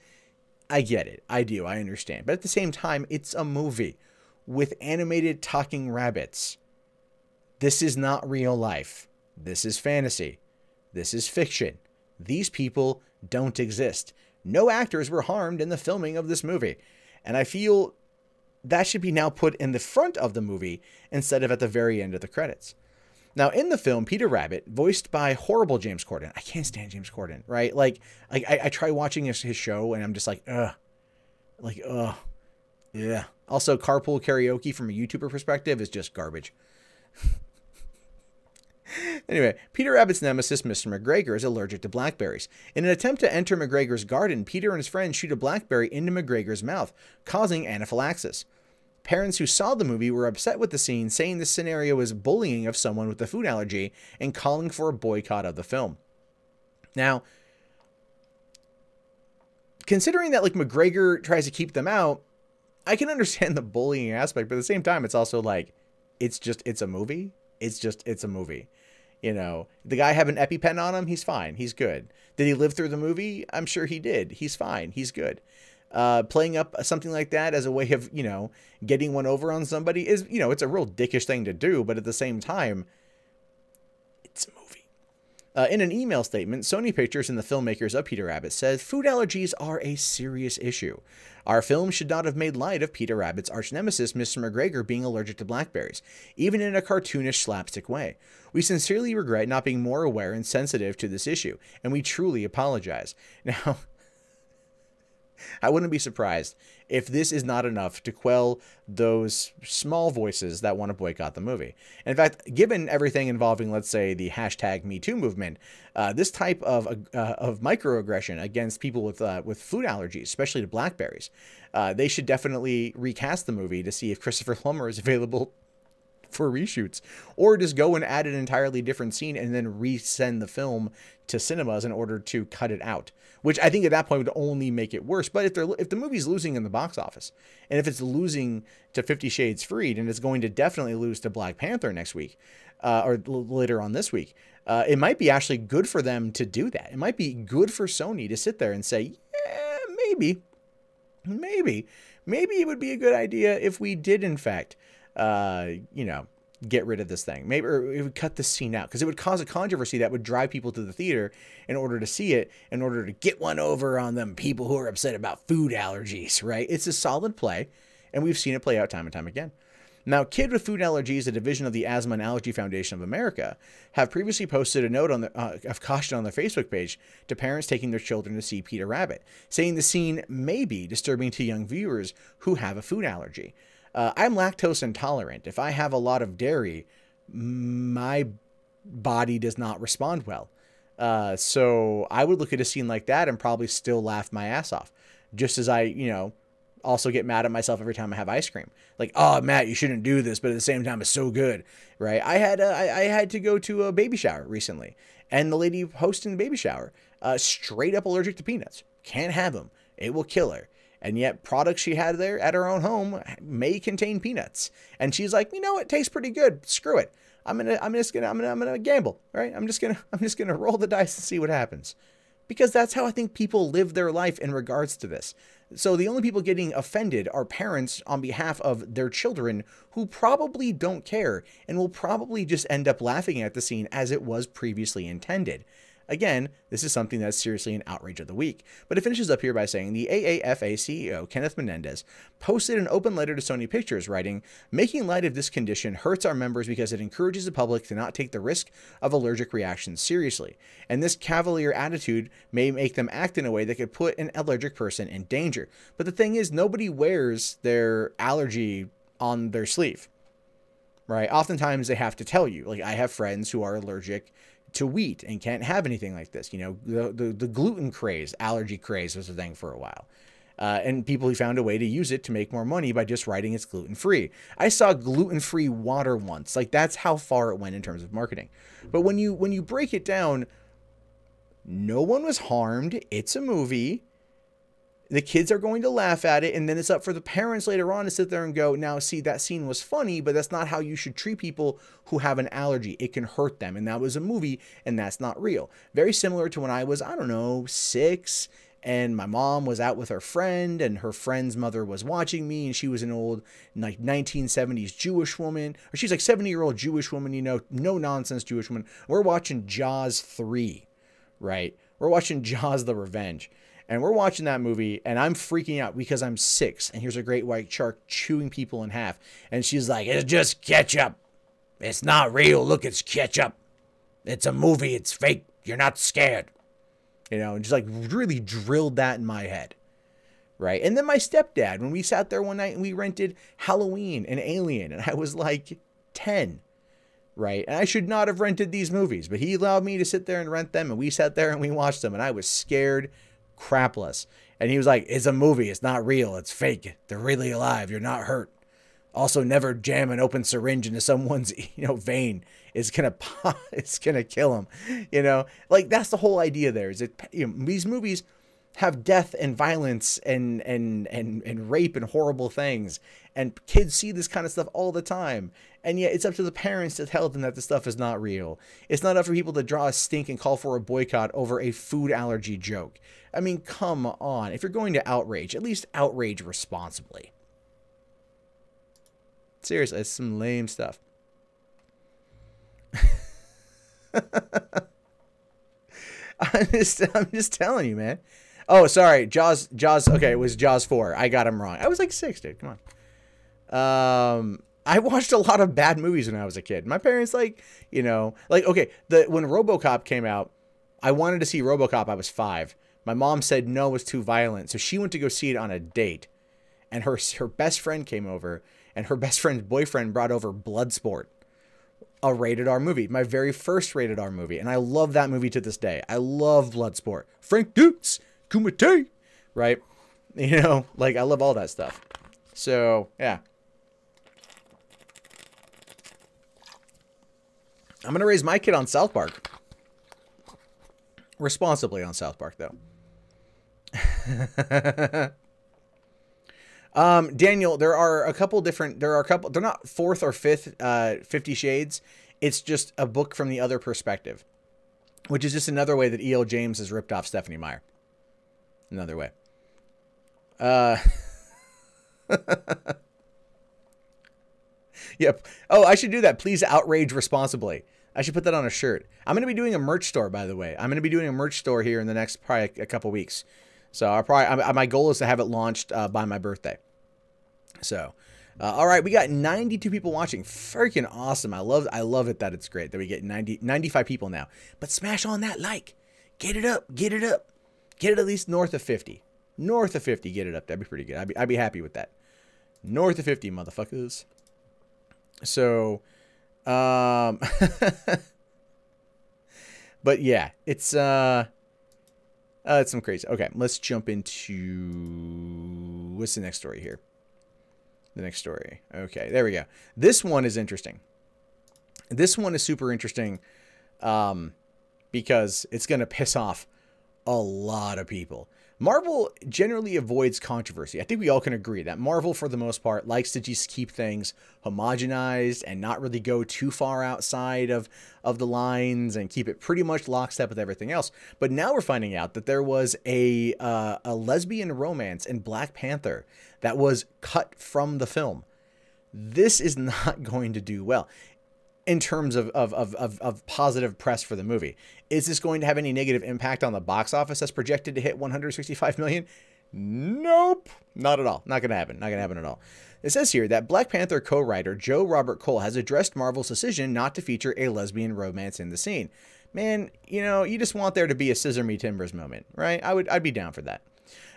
I get it. I do. I understand. But at the same time, it's a movie with animated talking rabbits. This is not real life. This is fantasy. This is fiction. These people don't exist. No actors were harmed in the filming of this movie. And I feel that should be now put in the front of the movie instead of at the very end of the credits. Now, in the film, Peter Rabbit, voiced by horrible James Corden. I can't stand James Corden, right? Like, I try watching his show and I'm just like, ugh. Like, ugh. Yeah. Also, carpool karaoke from a YouTuber perspective is just garbage. Anyway, Peter Rabbit's nemesis, Mr. McGregor, is allergic to blackberries. In an attempt to enter McGregor's garden, Peter and his friends shoot a blackberry into McGregor's mouth, causing anaphylaxis. Parents who saw the movie were upset with the scene, saying this scenario was bullying of someone with a food allergy and calling for a boycott of the film. Now, considering that, like, McGregor tries to keep them out, I can understand the bullying aspect, but at the same time, it's also like, it's a movie. It's a movie. You know, the guy have an EpiPen on him. He's fine. He's good. Did he live through the movie? I'm sure he did. He's fine. He's good. Playing up something like that as a way of, you know, getting one over on somebody is, you know, it's a real dickish thing to do. But at the same time, it's a movie. In an email statement, Sony Pictures and the filmmakers of Peter Rabbit said, food allergies are a serious issue. Our film should not have made light of Peter Rabbit's arch nemesis, Mr. McGregor, being allergic to blackberries, even in a cartoonish slapstick way. We sincerely regret not being more aware and sensitive to this issue, and we truly apologize. Now, I wouldn't be surprised if this is not enough to quell those small voices that want to boycott the movie. In fact, given everything involving, let's say, the hashtag #MeToo movement, this type of microaggression against people with food allergies, especially to blackberries, they should definitely recast the movie to see if Christopher Plummer is available for reshoots, or just go and add an entirely different scene and then resend the film to cinemas in order to cut it out, which I think at that point would only make it worse. But if the movie's losing in the box office, and if it's losing to 50 Shades Freed, and it's going to definitely lose to Black Panther next week, or later on this week, it might be actually good for them to do that. It might be good for Sony to sit there and say, yeah, maybe it would be a good idea if we did, in fact, you know, get rid of this thing. Maybe, or it would cut the scene out, because it would cause a controversy that would drive people to the theater in order to see it, in order to get one over on them people who are upset about food allergies, right? It's a solid play, and we've seen it play out time and time again. Now, Kid with Food Allergies, a division of the Asthma and Allergy Foundation of America, have previously posted a note on of caution on their Facebook page to parents taking their children to see Peter Rabbit, saying the scene may be disturbing to young viewers who have a food allergy. I'm lactose intolerant. If I have a lot of dairy, my body does not respond well. So I would look at a scene like that and probably still laugh my ass off. Just as I, you know, also get mad at myself every time I have ice cream. Like, oh, Matt, you shouldn't do this, but at the same time, it's so good, right? I had to go to a baby shower recently, and the lady hosting the baby shower, straight up allergic to peanuts. Can't have them. It will kill her. And yet products she had there at her own home may contain peanuts. And she's like, you know, it tastes pretty good. Screw it. I'm gonna gamble, right? I'm just gonna roll the dice and see what happens. Because that's how I think people live their life in regards to this. So the only people getting offended are parents on behalf of their children who probably don't care and will probably just end up laughing at the scene as it was previously intended. Again, this is something that's seriously an outrage of the week. But it finishes up here by saying the AAFA CEO, Kenneth Menendez, posted an open letter to Sony Pictures writing, making light of this condition hurts our members because it encourages the public to not take the risk of allergic reactions seriously. And this cavalier attitude may make them act in a way that could put an allergic person in danger. But the thing is, nobody wears their allergy on their sleeve, right? Oftentimes they have to tell you. Like, I have friends who are allergic to wheat and can't have anything like this. You know, the gluten craze, allergy craze was a thing for a while. And people found a way to use it to make more money by just writing it's gluten-free. I saw gluten-free water once. Like, that's how far it went in terms of marketing. But when you break it down, no one was harmed. It's a movie. The kids are going to laugh at it, and then it's up for the parents later on to sit there and go, now, see, that scene was funny, but that's not how you should treat people who have an allergy. It can hurt them, and that was a movie, and that's not real. Very similar to when I was, I don't know, 6, and my mom was out with her friend, and her friend's mother was watching me, and she was an old, like, 1970s Jewish woman, or she's like 70-year-old Jewish woman, you know, no-nonsense Jewish woman. We're watching Jaws 3, right? We're watching Jaws the Revenge. And we're watching that movie, and I'm freaking out because I'm 6, and here's a great white shark chewing people in half. And she's like, it's just ketchup. It's not real. Look, it's ketchup. It's a movie. It's fake. You're not scared. You know, and just like really drilled that in my head. Right? And then my stepdad, when we sat there one night and we rented Halloween and Alien, and I was like 10. Right? And I should not have rented these movies, but he allowed me to sit there and rent them, and we sat there and we watched them, and I was scared crapless. And he was like, it's a movie. It's not real. It's fake. They're really alive. You're not hurt. Also, never jam an open syringe into someone's, you know, vein. It's going to pop. It's going to kill them. You know, like, that's the whole idea there is that, you know, these movies, have death and violence and rape and horrible things. And kids see this kind of stuff all the time. And yet it's up to the parents to tell them that this stuff is not real. It's not up for people to draw a stink and call for a boycott over a food allergy joke. I mean, come on. If you're going to outrage, at least outrage responsibly. Seriously, it's some lame stuff. I'm just telling you, man. Oh, sorry. Jaws. Okay, it was Jaws 4. I got him wrong. I was like 6, dude. Come on. I watched a lot of bad movies when I was a kid. My parents, like, you know, like, okay, when RoboCop came out, I wanted to see RoboCop. I was 5. My mom said no, it was too violent. So she went to go see it on a date. And her best friend came over. And her best friend's boyfriend brought over Bloodsport, a rated R movie. My very first rated R movie. And I love that movie to this day. I love Bloodsport. Frank Dukes, Kumite, right? You know, like, I love all that stuff. So, yeah. I'm going to raise my kid on South Park. Responsibly on South Park, though. Daniel, there are a couple, they're not 4th or 5th 50 Shades. It's just a book from the other perspective, which is just another way that E.L. James has ripped off Stephanie Meyer. Another way. Yep. Oh, I should do that. Please outrage responsibly. I should put that on a shirt. I'm going to be doing a merch store, by the way. I'm going to be doing a merch store here in the next probably a couple weeks. So my goal is to have it launched by my birthday. So, all right, we got 92 people watching. Freaking awesome. I love it that it's great that we get 95 people now. But smash on that like. Get it up. Get it up. Get it at least north of 50. North of 50, get it up. That'd be pretty good. I'd be happy with that. North of 50, motherfuckers. So, but yeah, it's some crazy. Okay, let's jump into what's the next story here. The next story. Okay, there we go. This one is interesting. This one is super interesting, because it's gonna piss off a lot of people. Marvel generally avoids controversy. I think we all can agree that Marvel, for the most part, likes to just keep things homogenized and not really go too far outside of the lines and keep it pretty much lockstep with everything else. But now we're finding out that there was a lesbian romance in Black Panther that was cut from the film. This is not going to do well in terms of positive press for the movie. Is this going to have any negative impact on the box office that's projected to hit 165 million? Nope. Not at all. Not going to happen. Not going to happen at all. It says here that Black Panther co-writer Joe Robert Cole has addressed Marvel's decision not to feature a lesbian romance in the scene. Man, you know, you just want there to be a Scissor Me Timbers moment, right? I'd be down for that.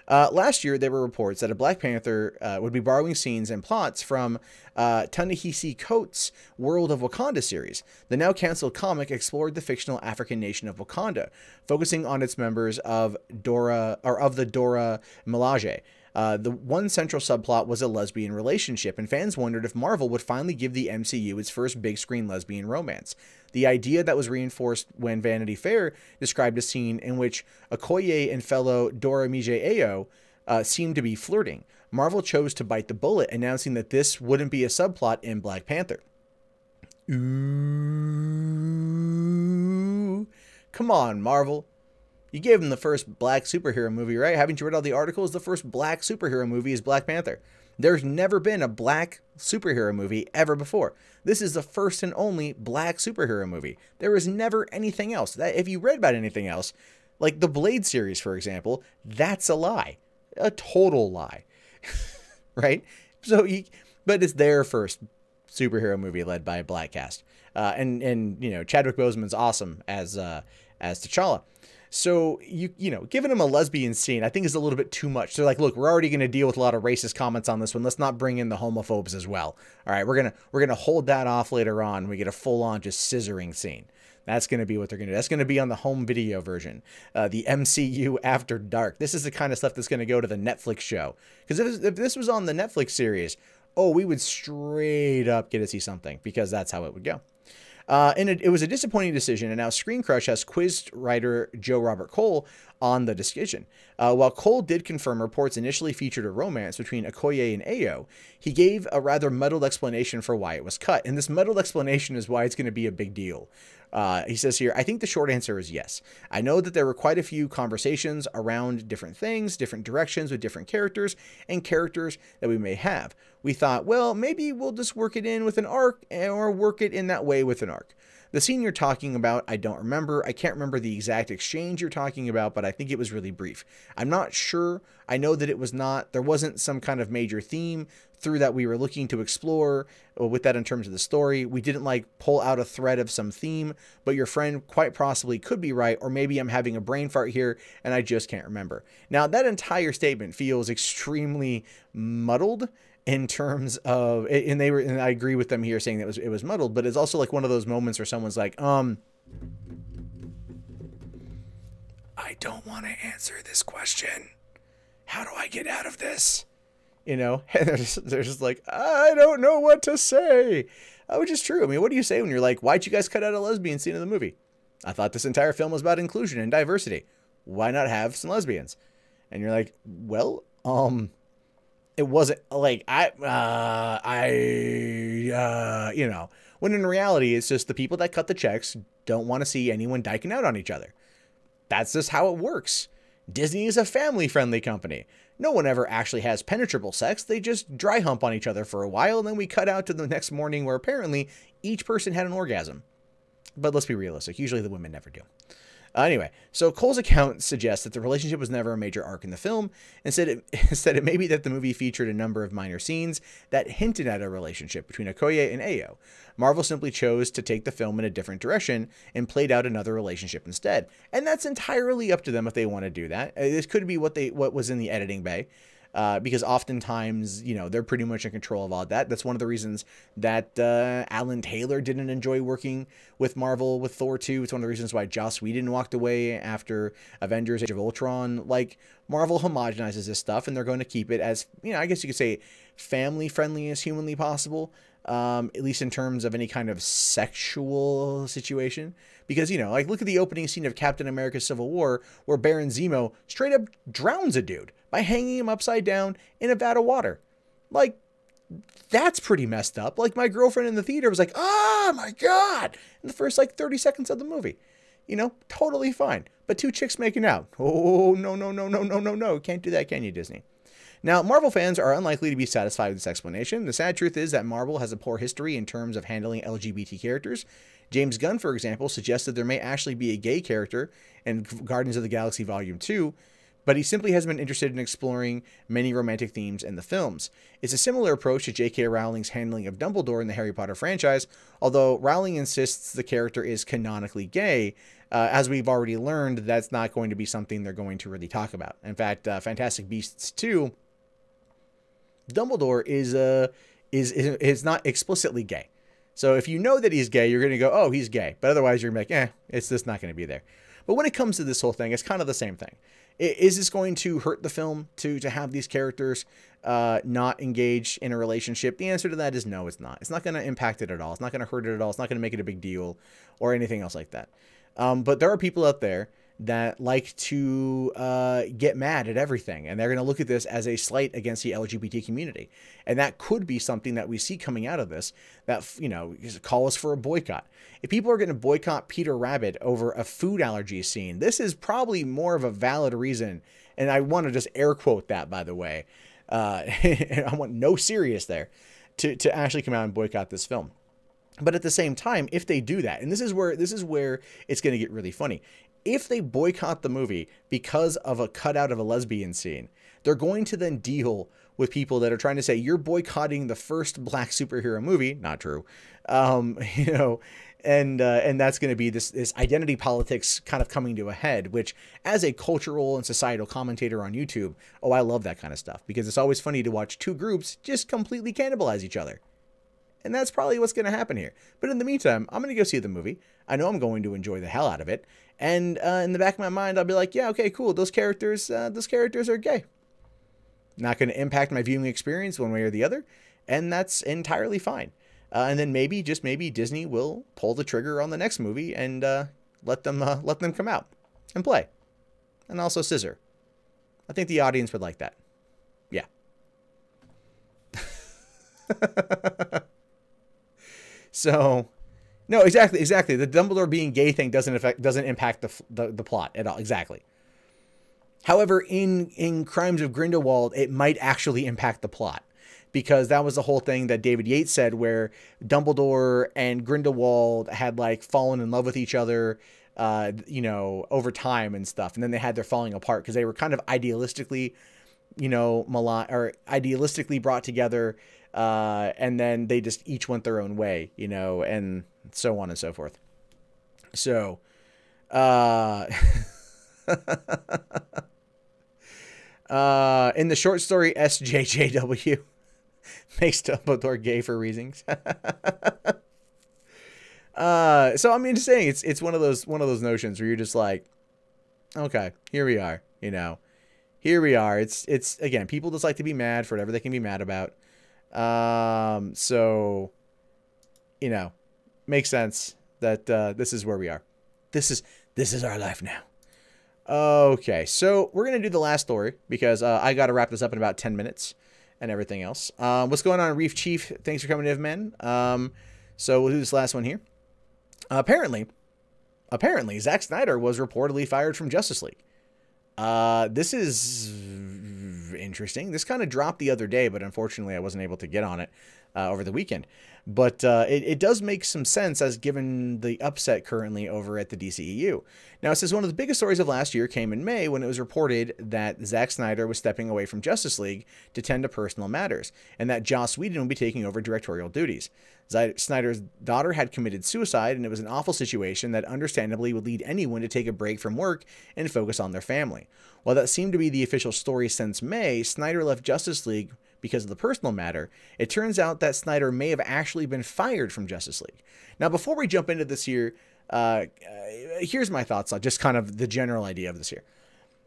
Last year, there were reports that a Black Panther would be borrowing scenes and plots from Ta-Nehisi Coates' World of Wakanda series. The now canceled comic explored the fictional African nation of Wakanda, focusing on its members of the Dora Milaje. The one central subplot was a lesbian relationship, and fans wondered if Marvel would finally give the MCU its first big-screen lesbian romance. The idea that was reinforced when Vanity Fair described a scene in which Okoye and fellow Dora Milaje seemed to be flirting. Marvel chose to bite the bullet, announcing that this wouldn't be a subplot in Black Panther. Ooh. Come on, Marvel. You gave him the first black superhero movie, right? Haven't you read all the articles? The first black superhero movie is Black Panther. There's never been a black superhero movie ever before. This is the first and only black superhero movie. There was never anything else. If you read about anything else, like the Blade series, for example, that's a lie. A total lie. Right? So, but it's their first superhero movie led by a black cast. And you know, Chadwick Boseman's awesome as T'Challa. So, you know, giving him a lesbian scene, I think is a little bit too much. They're like, look, we're already going to deal with a lot of racist comments on this one. Let's not bring in the homophobes as well. All right, we're going to hold that off later on. We get a full-on just scissoring scene. That's going to be what they're going to do. That's going to be on the home video version. The MCU After Dark. This is the kind of stuff that's going to go to the Netflix show. Because if this was on the Netflix series, oh, we would straight up get to see something. Because that's how it would go. And it was a disappointing decision, and now Screen Crush has quizzed writer Joe Robert Cole on the decision. While Cole did confirm reports initially featured a romance between Okoye and Ayo, he gave a rather muddled explanation for why it was cut, and this muddled explanation is why it's going to be a big deal. He says here, I think the short answer is yes. I know that there were quite a few conversations around different things, different directions with different characters, and characters that we may have. We thought, well, maybe we'll just work it in with an arc, or work it in that way with an arc. The scene you're talking about, I don't remember. I can't remember the exact exchange you're talking about, but I think it was really brief. I'm not sure. I know that there wasn't some kind of major theme through that we were looking to explore with that in terms of the story. We didn't like pull out a thread of some theme, but your friend quite possibly could be right, or maybe I'm having a brain fart here and I just can't remember. Now, that entire statement feels extremely muddled in terms of, and I agree with them here saying that it was muddled, but it's also like one of those moments where someone's like, I don't want to answer this question. How do I get out of this? You know, and they're just like, I don't know what to say. Which is true. I mean, what do you say when you're like, why'd you guys cut out a lesbian scene in the movie? I thought this entire film was about inclusion and diversity. Why not have some lesbians? And you're like, well, it wasn't like you know, when in reality, it's just the people that cut the checks don't want to see anyone diking out on each other. That's just how it works. Disney is a family-friendly company. No one ever actually has penetrable sex. They just dry hump on each other for a while, and then we cut out to the next morning where apparently each person had an orgasm. But let's be realistic. Usually the women never do. Anyway, so Cole's account suggests that the relationship was never a major arc in the film. Instead, it may be that the movie featured a number of minor scenes that hinted at a relationship between Okoye and Ayo. Marvel simply chose to take the film in a different direction and played out another relationship instead. And that's entirely up to them if they want to do that. This could be what was in the editing bay. Because oftentimes, you know, they're pretty much in control of all that. That's one of the reasons that Alan Taylor didn't enjoy working with Marvel with Thor 2. It's one of the reasons why Joss Whedon walked away after Avengers Age of Ultron. Like, Marvel homogenizes this stuff, and they're going to keep it as, you know, I guess you could say family-friendly as humanly possible. At least in terms of any kind of sexual situation. Because, you know, like, look at the opening scene of Captain America Civil War, where Baron Zemo straight up drowns a dude by hanging him upside down in a vat of water. Like, that's pretty messed up. Like, my girlfriend in the theater was like, oh my God, in the first, like, 30 seconds of the movie. You know, totally fine. But two chicks making out. Oh, no, no, no, no, no, no, no. Can't do that, can you, Disney? Now, Marvel fans are unlikely to be satisfied with this explanation. The sad truth is that Marvel has a poor history in terms of handling LGBT characters. James Gunn, for example, suggested there may actually be a gay character in Guardians of the Galaxy Volume 2, but he simply hasn't been interested in exploring many romantic themes in the films. It's a similar approach to J.K. Rowling's handling of Dumbledore in the Harry Potter franchise, although Rowling insists the character is canonically gay. As we've already learned, that's not going to be something they're going to really talk about. In fact, Fantastic Beasts 2, Dumbledore is not explicitly gay. So if you know that he's gay, you're going to go, oh, he's gay. But otherwise, you're going to be like, it's just not going to be there. But when it comes to this whole thing, it's kind of the same thing. Is this going to hurt the film to have these characters not engage in a relationship? The answer to that is no, it's not. It's not going to impact it at all. It's not going to hurt it at all. It's not going to make it a big deal or anything else like that. But there are people out there that like to get mad at everything, and they're going to look at this as a slight against the LGBT community. And that could be something that we see coming out of this, that, you know, call us for a boycott. If people are going to boycott Peter Rabbit over a food allergy scene, this is probably more of a valid reason. And I want to just air quote that, by the way. I want no serious there to actually come out and boycott this film. But at the same time, if they do that, and this is where it's going to get really funny. If they boycott the movie because of a cutout of a lesbian scene, they're going to then deal with people that are trying to say you're boycotting the first black superhero movie. Not true. You know, and that's going to be this identity politics kind of coming to a head, which as a cultural and societal commentator on YouTube, oh, I love that kind of stuff, because it's always funny to watch two groups just completely cannibalize each other. And that's probably what's going to happen here. But in the meantime, I'm going to go see the movie. I know I'm going to enjoy the hell out of it. And in the back of my mind, I'll be like, yeah, okay, cool. Those characters are gay. Not going to impact my viewing experience one way or the other. And that's entirely fine. And then maybe, just maybe, Disney will pull the trigger on the next movie and let them come out and play. And also scissor. I think the audience would like that. Yeah. So, no, exactly. The Dumbledore being gay thing doesn't impact the plot at all. Exactly. However, in Crimes of Grindelwald, it might actually impact the plot, because that was the whole thing that David Yates said, where Dumbledore and Grindelwald had like fallen in love with each other, over time and stuff. And then they had their falling apart because they were kind of idealistically, idealistically brought together. And then they just each went their own way, and so on and so forth. So, in the short story, SJJW makes Dumbledore gay for reasons. So I mean, just saying, it's one of those notions where you're just like, okay, here we are, here we are. It's again, people just like to be mad for whatever they can be mad about. So, makes sense that, this is where we are. This is our life now. Okay. So we're going to do the last story because, I got to wrap this up in about 10 minutes and everything else. What's going on, Reef Chief? Thanks for coming in, men. So we'll do this last one here. Apparently Zack Snyder was reportedly fired from Justice League. This is interesting. This kind of dropped the other day, but unfortunately I wasn't able to get on it over the weekend. But it does make some sense, as given the upset currently over at the DCEU. Now, it says one of the biggest stories of last year came in May when it was reported that Zack Snyder was stepping away from Justice League to tend to personal matters, and that Joss Whedon would be taking over directorial duties. Snyder's daughter had committed suicide, and it was an awful situation that understandably would lead anyone to take a break from work and focus on their family. While that seemed to be the official story since May, Snyder left Justice League because of the personal matter. It turns out that Snyder may have actually been fired from Justice League. Now, before we jump into this here, here's my thoughts on just kind of the general idea of this here.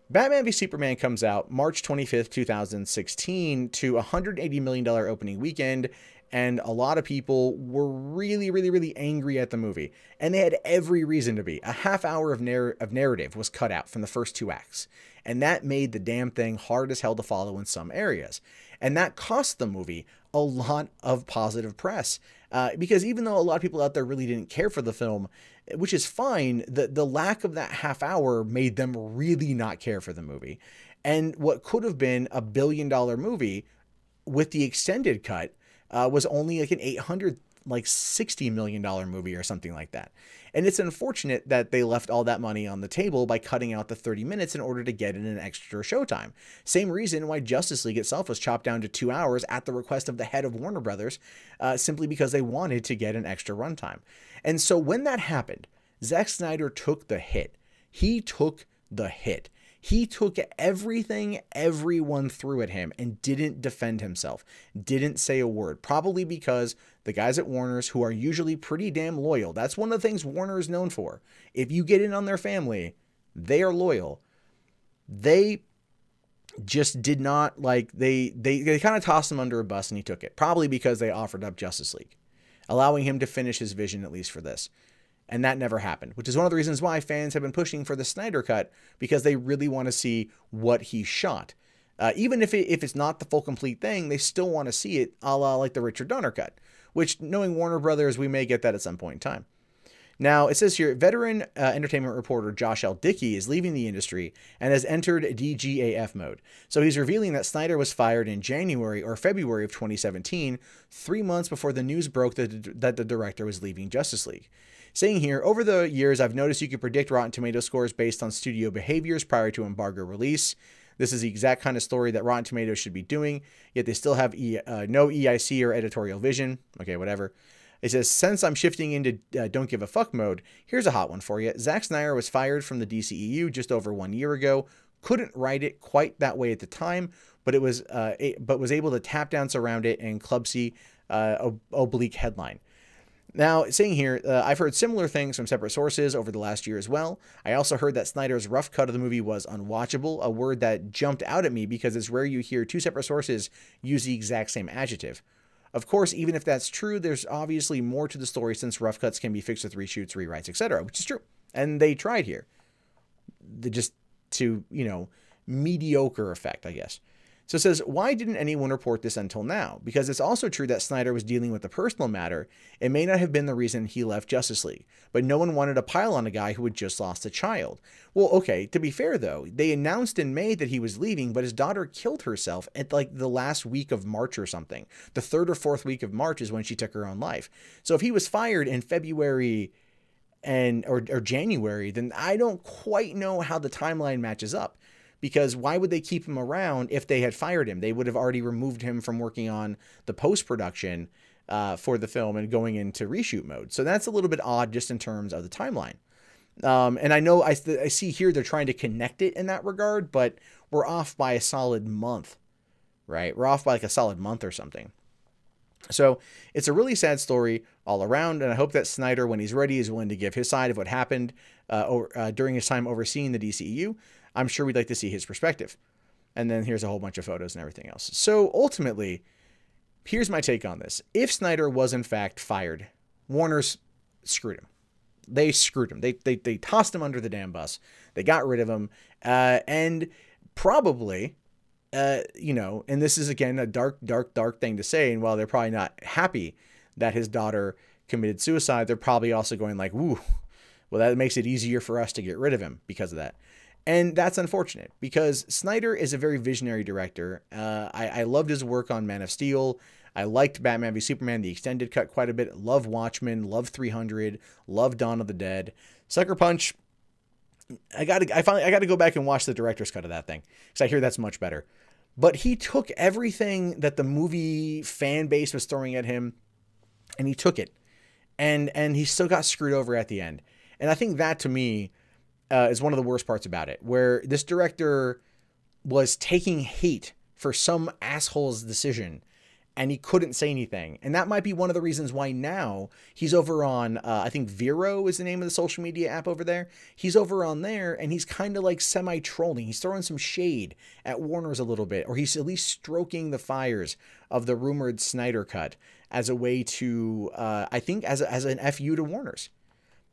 Batman v Superman comes out March 25th, 2016 to a $180 million opening weekend, and a lot of people were really, really, really angry at the movie. And they had every reason to be. A half hour of narrative was cut out from the first two acts, and that made the damn thing hard as hell to follow in some areas. And that cost the movie a lot of positive press, because even though a lot of people out there really didn't care for the film, which is fine, the lack of that half hour made them really not care for the movie. And what could have been a $1 billion movie with the extended cut was only like an $60 million movie or something like that. And it's unfortunate that they left all that money on the table by cutting out the 30 minutes in order to get in an extra showtime. Same reason why Justice League itself was chopped down to 2 hours at the request of the head of Warner Brothers, simply because they wanted to get an extra runtime. And so when that happened, Zack Snyder took the hit. He took the hit. He took everything everyone threw at him and didn't defend himself, didn't say a word, probably because the guys at Warner's, who are usually pretty damn loyal, that's one of the things Warner is known for. If you get in on their family, they are loyal. They just did not, like, they kind of tossed him under a bus, and he took it, probably because they offered up Justice League, allowing him to finish his vision, at least for this. And that never happened, which is one of the reasons why fans have been pushing for the Snyder Cut, because they really want to see what he shot. Even if it's not the full complete thing, they still want to see it, a la like the Richard Donner Cut, which, knowing Warner Brothers, we may get that at some point in time. Now, it says here, veteran entertainment reporter Josh L. Dickey is leaving the industry and has entered DGAF mode. So he's revealing that Snyder was fired in January or February of 2017, 3 months before the news broke that the director was leaving Justice League. Saying here, over the years, I've noticed you can predict Rotten Tomato scores based on studio behaviors prior to embargo release. This is the exact kind of story that Rotten Tomatoes should be doing, yet they still have no EIC or editorial vision. Okay, whatever. It says, since I'm shifting into don't give a fuck mode, here's a hot one for you. Zack Snyder was fired from the DCEU just over 1 year ago. Couldn't write it quite that way at the time, but was able to tap dance around it in clumsy, oblique headline. Now, saying here, I've heard similar things from separate sources over the last year as well. I also heard that Snyder's rough cut of the movie was unwatchable, a word that jumped out at me because it's rare you hear two separate sources use the exact same adjective. Of course, even if that's true, there's obviously more to the story since rough cuts can be fixed with reshoots, rewrites, etc., which is true. And they tried here. Just to, mediocre effect, I guess. So it says, why didn't anyone report this until now? Because it's also true that Snyder was dealing with a personal matter. It may not have been the reason he left Justice League, but no one wanted to pile on a guy who had just lost a child. Well, okay, to be fair though, they announced in May that he was leaving, but his daughter killed herself at like the last week of March or something. The 3rd or 4th week of March is when she took her own life. So if he was fired in February or January, then I don't quite know how the timeline matches up. Because why would they keep him around if they had fired him? They would have already removed him from working on the post-production for the film and going into reshoot mode. So that's a little bit odd just in terms of the timeline. And I know I see here they're trying to connect it in that regard, but we're off by a solid month, right? We're off by like a solid month or something. So it's a really sad story all around, and I hope that Snyder, when he's ready, is willing to give his side of what happened during his time overseeing the DCEU. I'm sure we'd like to see his perspective. And then here's a whole bunch of photos and everything else. So ultimately, here's my take on this. If Snyder was in fact fired, Warner's screwed him. They screwed him. They tossed him under the damn bus. They got rid of him. And probably, and this is again a dark thing to say. And while they're probably not happy that his daughter committed suicide, they're probably also going like, "Ooh, well, that makes it easier for us to get rid of him because of that." And that's unfortunate because Snyder is a very visionary director. I loved his work on Man of Steel. I liked Batman v Superman, the extended cut, quite a bit. Love Watchmen, love 300, love Dawn of the Dead. Sucker Punch, I got to go back and watch the director's cut of that thing because I hear that's much better. But he took everything that the movie fan base was throwing at him, and he took it, and he still got screwed over at the end. And I think that to me is one of the worst parts about it, where this director was taking hate for some asshole's decision and he couldn't say anything. And that might be one of the reasons why now he's over on, I think Vero is the name of the social media app over there. He's over on there and he's kind of like semi-trolling. He's throwing some shade at Warner's a little bit, or he's at least stroking the fires of the rumored Snyder cut as a way to, I think as an FU to Warner's.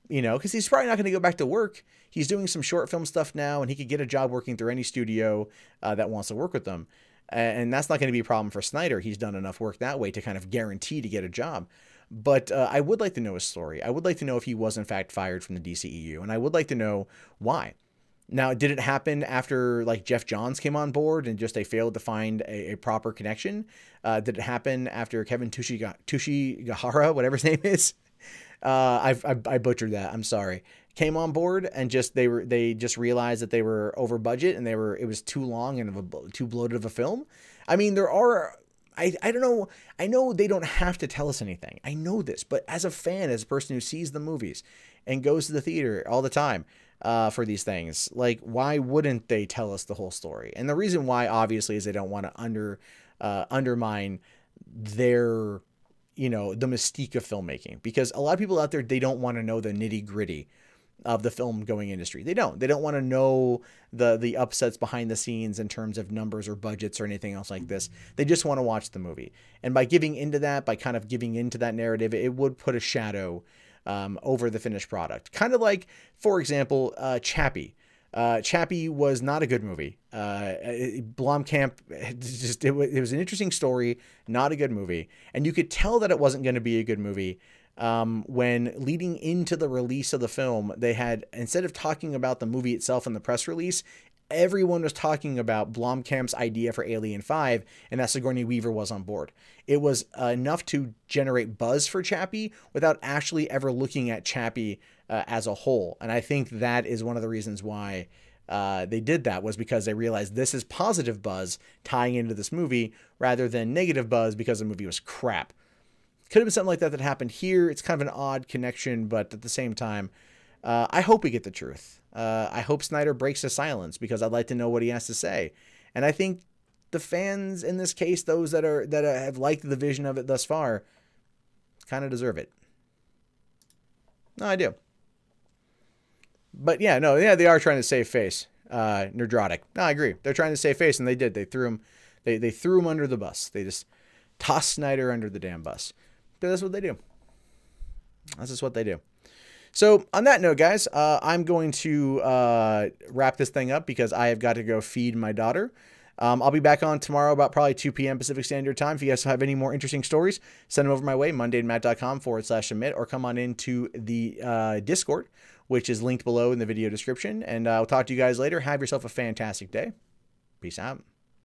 Because he's probably not going to go back to work. He's doing some short film stuff now, and he could get a job working through any studio that wants to work with them. And that's not going to be a problem for Snyder. He's done enough work that way to kind of guarantee to get a job. But I would like to know his story. I would like to know if he was in fact fired from the DCEU, and I would like to know why. Now, did it happen after like Jeff Johns came on board and just they failed to find a proper connection? Did it happen after Kevin Tushigahara, whatever his name is? I butchered that. I'm sorry. Came on board and they just realized that they were over budget and it was too long and too bloated of a film. I mean, I don't know. I know they don't have to tell us anything. I know this, but as a fan, as a person who sees the movies and goes to the theater all the time, for these things, like, why wouldn't they tell us the whole story? And the reason why obviously is they don't want to undermine their, the mystique of filmmaking, because a lot of people out there, they don't want to know the nitty gritty of the film going industry. They don't want to know the upsets behind the scenes in terms of numbers or budgets or anything else like this. They just want to watch the movie. And by giving into that, by kind of giving into that narrative, it would put a shadow over the finished product. Kind of like, for example, Chappie. Chappie was not a good movie. Blomkamp, it was an interesting story, not a good movie. And you could tell that it wasn't going to be a good movie when leading into the release of the film, they had, instead of talking about the movie itself in the press release, everyone was talking about Blomkamp's idea for Alien 5 and that Sigourney Weaver was on board. It was enough to generate buzz for Chappie without actually ever looking at Chappie as a whole. And I think that is one of the reasons why they did that, was because they realized this is positive buzz tying into this movie rather than negative buzz because the movie was crap. Could have been something like that happened here. It's kind of an odd connection, but at the same time, I hope we get the truth. I hope Snyder breaks his silence because I'd like to know what he has to say. And I think the fans in this case, those that have liked the vision of it thus far, kind of deserve it. No, I do. But yeah, they are trying to save face. Nerdrotic. No, I agree. They're trying to save face, and they did. They threw him under the bus. They just toss Snyder under the damn bus. But that's what they do. That's just what they do. So on that note, guys, I'm going to wrap this thing up because I have got to go feed my daughter. I'll be back on tomorrow about probably 2 p.m. Pacific Standard Time. If you guys have any more interesting stories, send them over my way, mundanemat.com/submit, or come on into the Discord, which is linked below in the video description. And I'll talk to you guys later. Have yourself a fantastic day. Peace out.